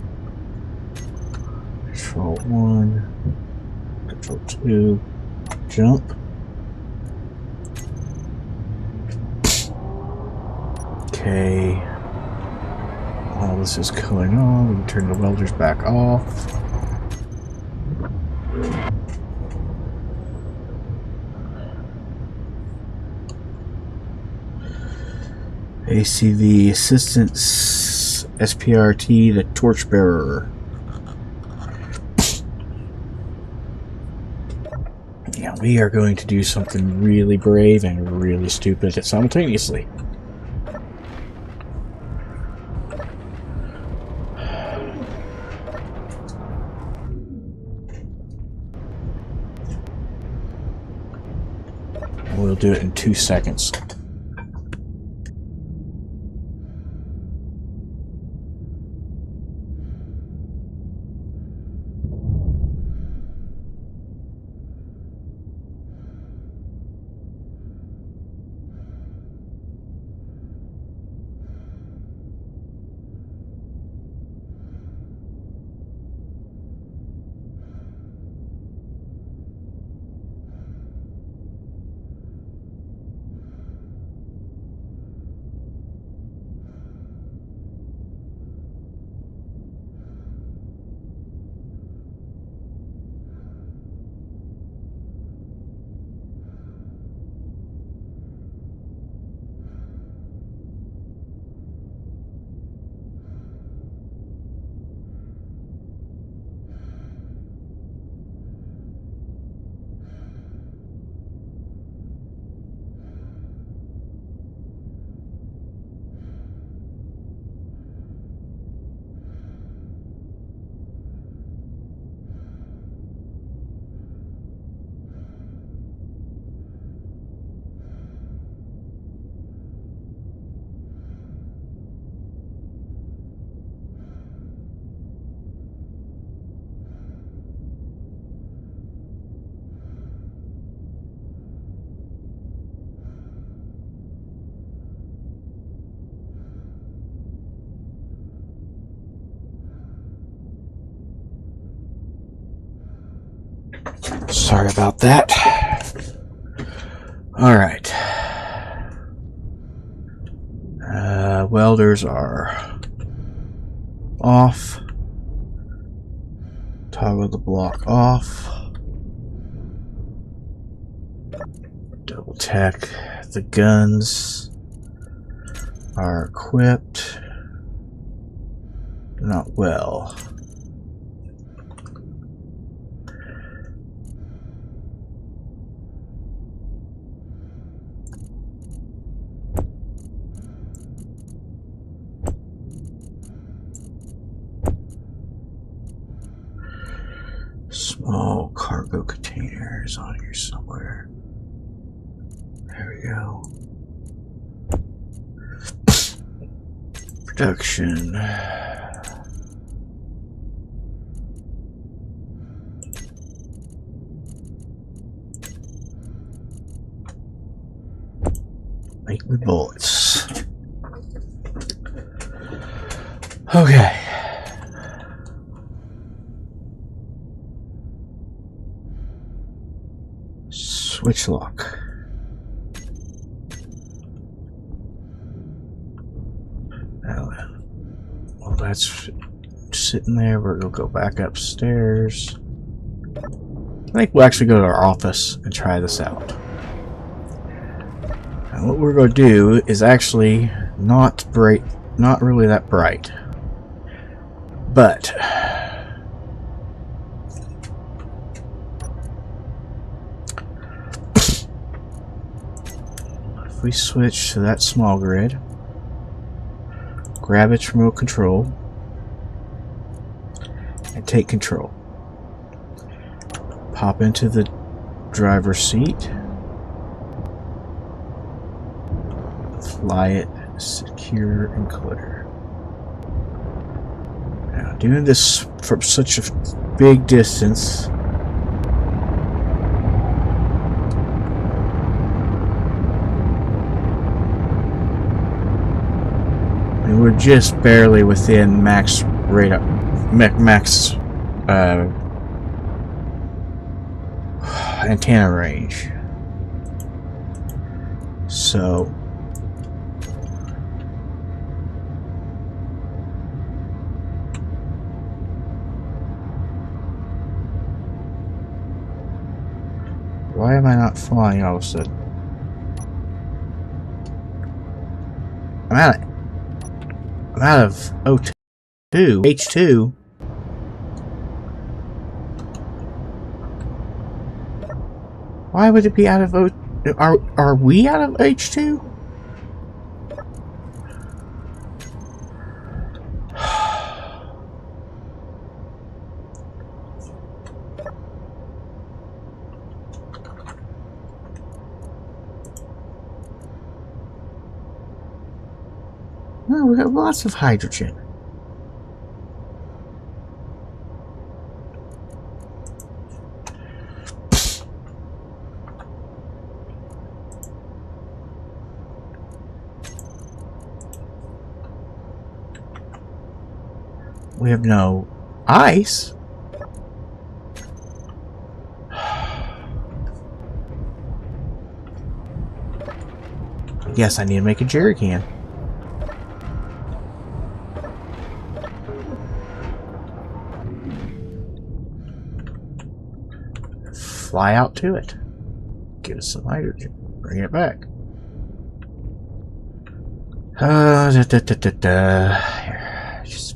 Control 1, Control 2. Jump. Okay. While this is going on, we can turn the welders back off. ACV Assistance SPRT, the Torchbearer. Now we are going to do something really brave and really stupid simultaneously. We'll do it in 2 seconds. Sorry about that. Alright. Welders are off. Toggle the block off. Double check the guns are equipped. Not well. Small cargo containers on here somewhere. There we go. Production. Make me bullets. Okay. Switch lock. Well, that's sitting there. We're gonna go back upstairs. I think we'll actually go to our office and try this out. And what we're going to do is actually not really that bright, but if we switch to that small grid, grab its remote control, and take control. Pop into the driver's seat. Fly it secure and clear. Now, doing this from such a big distance, and we're just barely within max radar, max antenna range. So why am I not flying all of a sudden? I'm out of O2, H2. Why would it be out of O? Are we out of H2? No, we got lots of hydrogen. We have no ice. Yes, I need to make a jerry can. Fly out to it. Give us some hydrogen. Bring it back. Here, just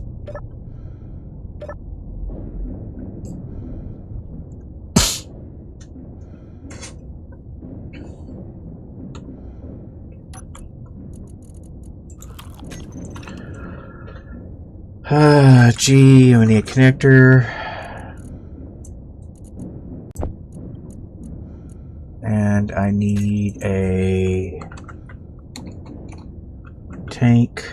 gee, we need a connector. And I need a tank.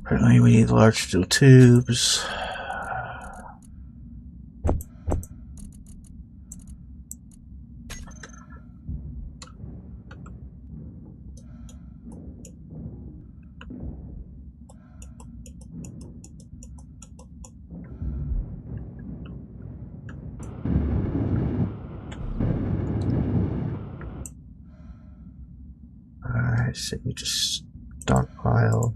Apparently we need large steel tubes. I see. You just stockpile.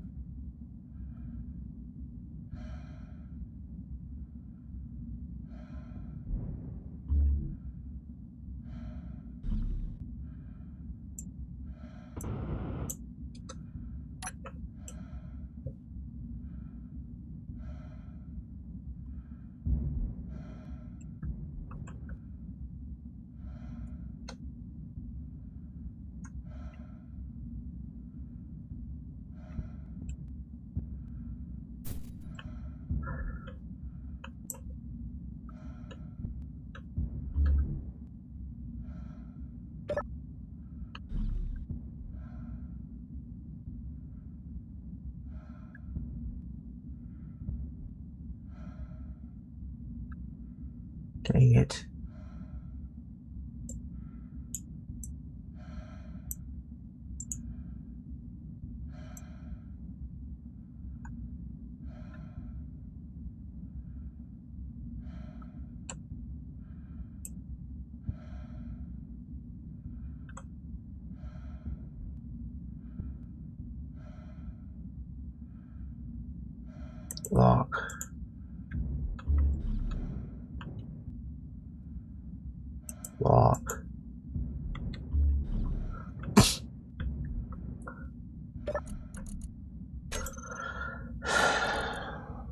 Dang it. Lock. Lock.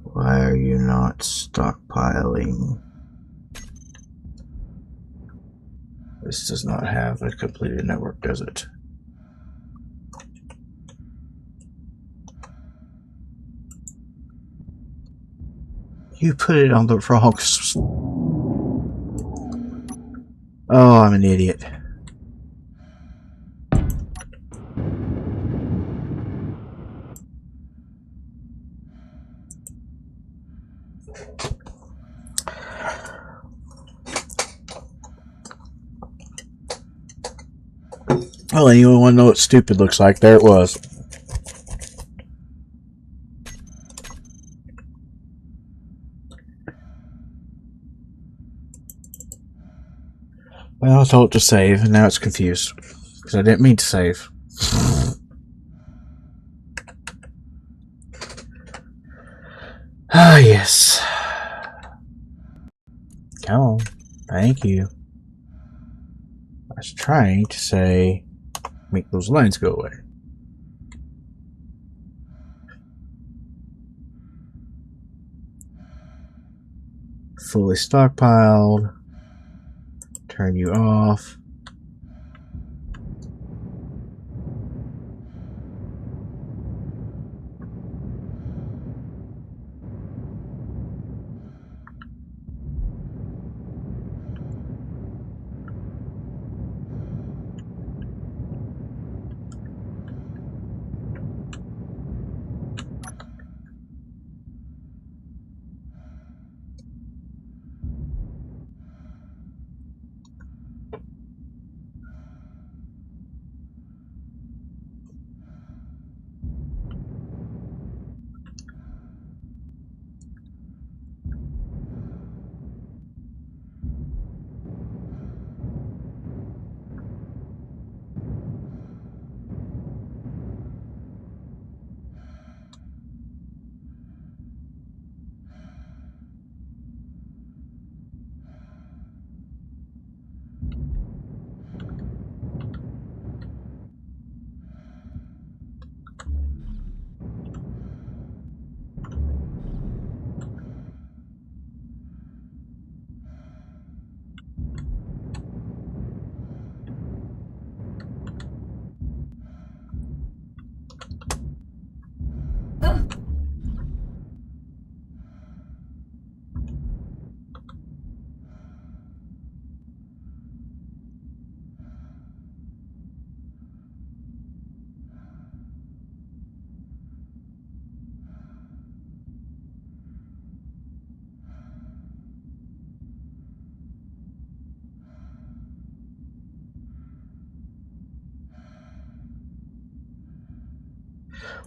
Why are you not stockpiling? This does not have a completed network, does it? You put it on the wrong. Oh, I'm an idiot. Well, anyone want to know what stupid looks like? There it was. Well, I was told to save, and now it's confused. Because I didn't mean to save. Ah, yes. Come on. Thank you. I was trying to say, make those lines go away. Fully stockpiled. Turn you off.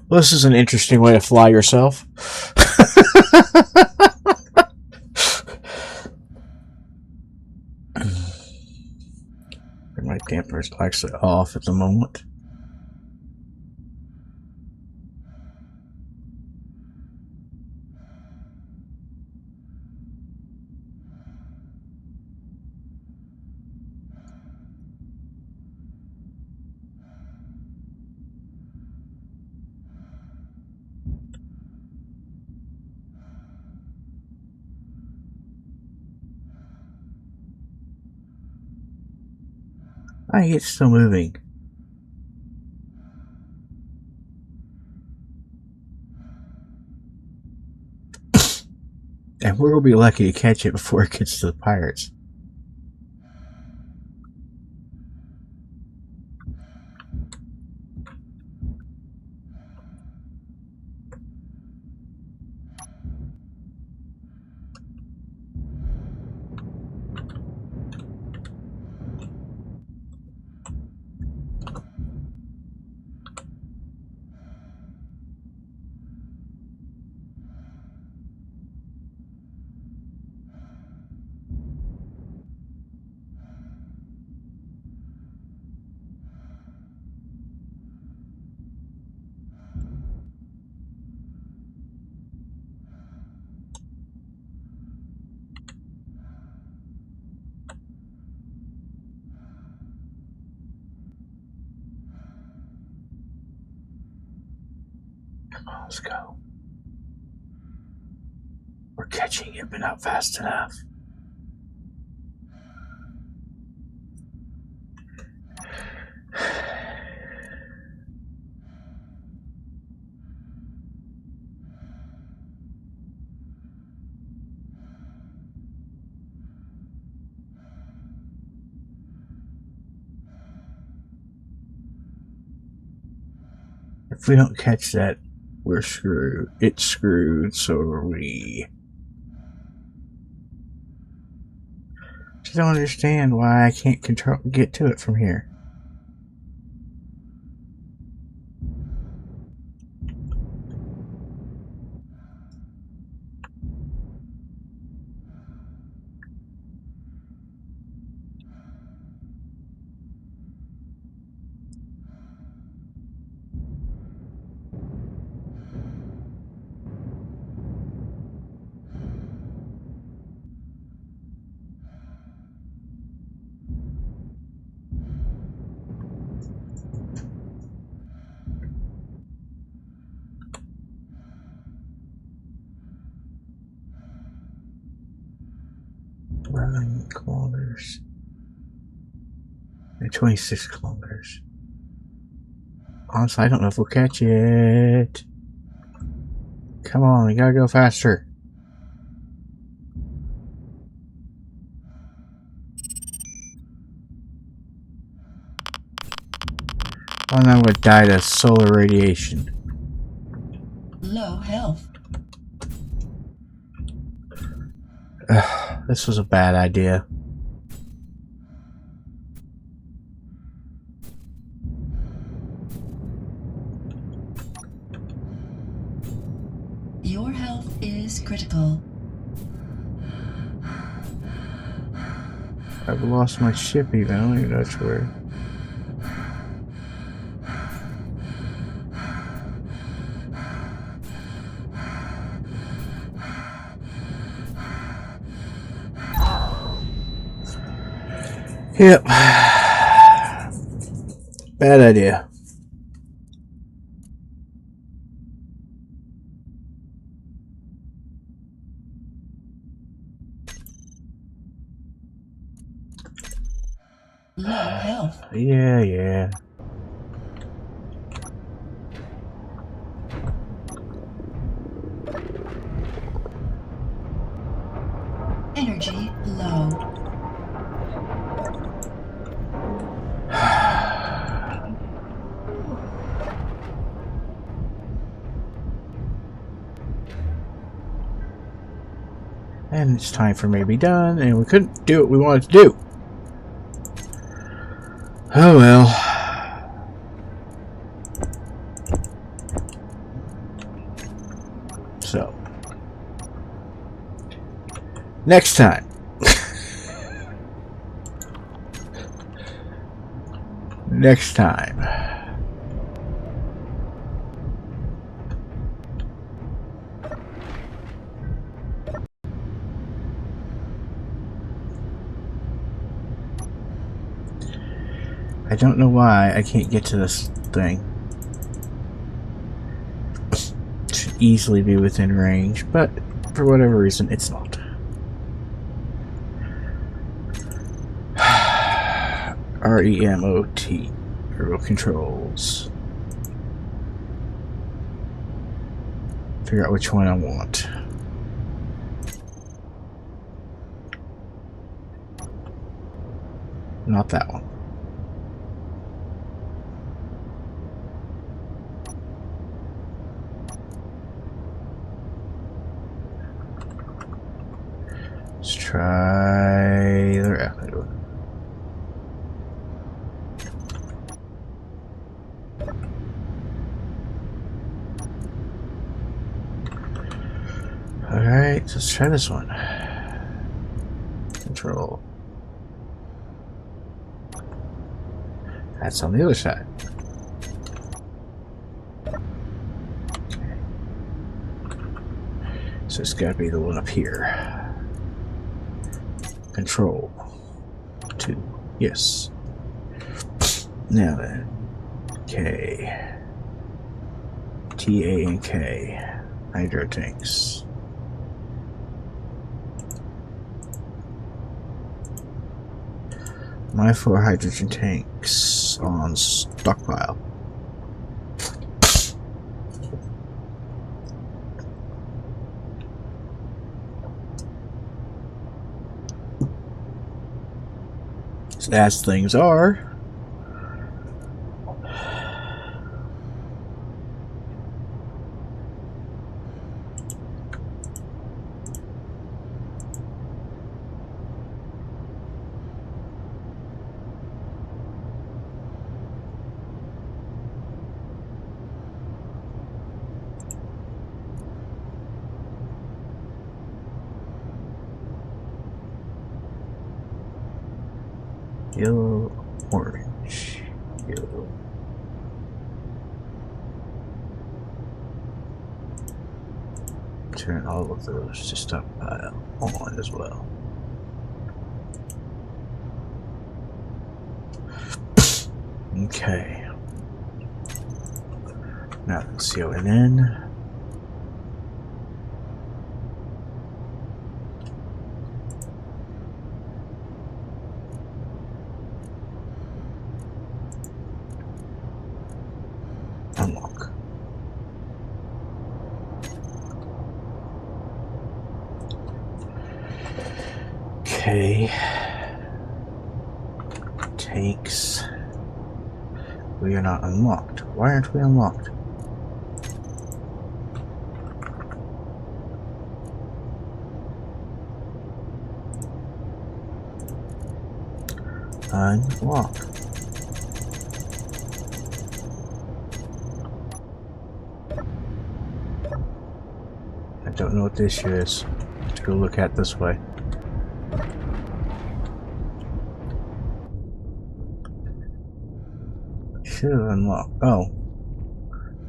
Well, this is an interesting way to fly yourself. My damper's actually off at the moment. It's still moving. And we're gonna be lucky to catch it before it gets to the pirates. Let's go. We're catching it, but not fast enough. If we don't catch that, we're screwed. It's screwed, so are we. I don't understand why I can't get to it from here. Kilometers. 26 kilometers. Honestly, I don't know if we'll catch it. Come on, we gotta go faster. Oh, and I'm gonna die to solar radiation. Low health. This was a bad idea. Your health is critical. I've lost my ship even. I don't even know which where. Yep. Bad idea. Low health. Yeah. Energy low. And it's time for me to be done, and we couldn't do what we wanted to do. Oh well. So, next time. Next time. I don't know why I can't get to this thing. It should easily be within range, but for whatever reason, it's not. REMOT. Remote controls. Figure out which one I want. Not that one. Let's try the rapid one. Alright, let's try this one. Control. That's on the other side. Okay. So it's got to be the one up here. Control. 2. Yes. Now then. K. T, A, and K. Hydro tanks. My 4 hydrogen tanks on stockpile. As things are, yellow, orange, yellow. Turn all of those to stockpile on as well. Okay. Now let's go in. Unlock. Okay. Takes. We are not unlocked. Why aren't we unlocked? Unlock. I don't know what the issue is. Let's go look at this way. Should have unlocked. Oh.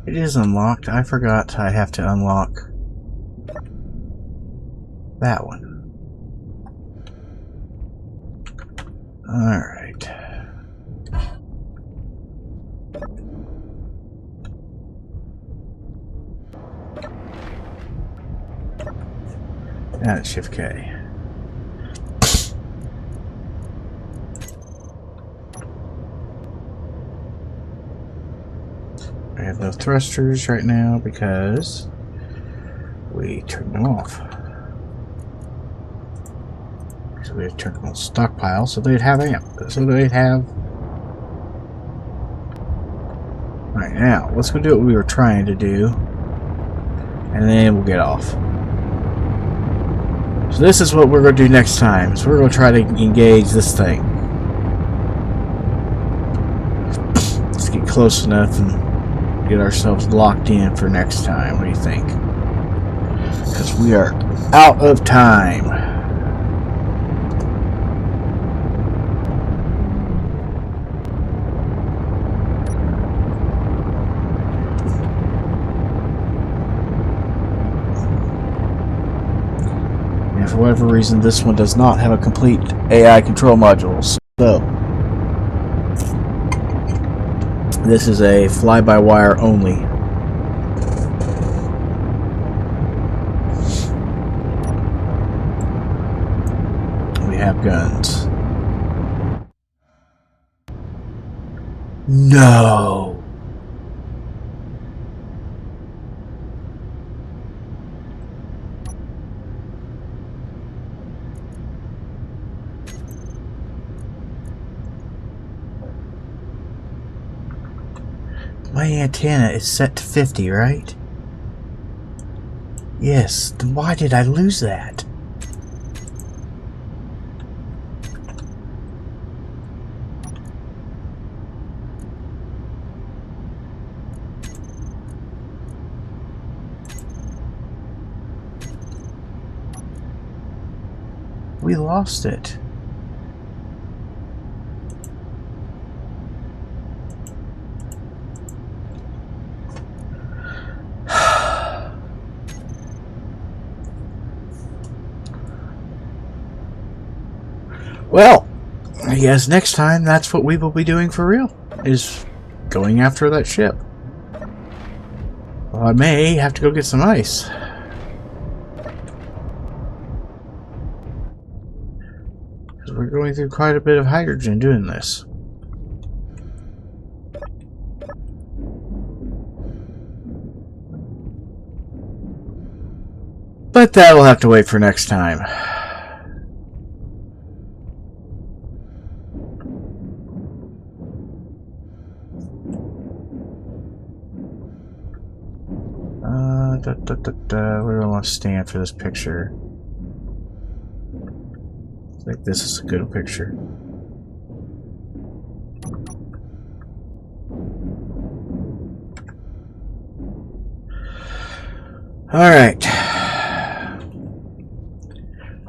It is unlocked. I forgot I have to unlock that one. Alright. That's Shift K. I have no thrusters right now because we turned them off. So we turned them on stockpile so they'd have amp. So they'd have. Alright, now let's go do what we were trying to do. And then we'll get off. So this is what we're going to do next time. So we're going to try to engage this thing. Let's get close enough and get ourselves locked in for next time. What do you think? Because we are out of time. For whatever reason, this one does not have a complete AI control module. So, this is a fly-by-wire only. We have guns. No. My antenna is set to 50, right? Yes, then why did I lose that? We lost it. Well, I guess next time that's what we will be doing for real, is going after that ship. Well, I may have to go get some ice. Because we're going through quite a bit of hydrogen doing this. But that'll have to wait for next time. Where do I want to stand for this picture? I think this is a good picture. Alright.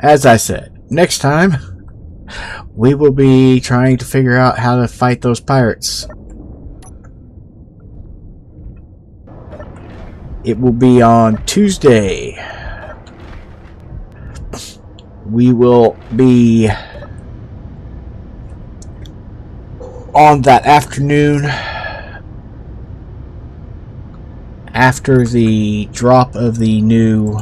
As I said, next time we will be trying to figure out how to fight those pirates. It will be on Tuesday. We will be on that afternoon after the drop of the new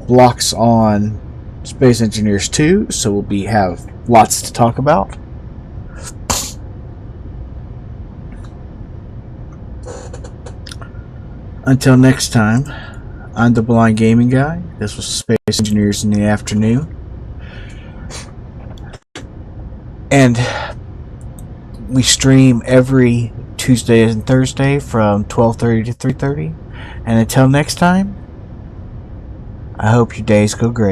blocks on Space Engineers 2, so we'll have lots to talk about. Until next time, I'm the Blind Gaming Guy. This was Space Engineers in the Afternoon. And we stream every Tuesday and Thursday from 12:30 to 3:30. And until next time, I hope your days go great.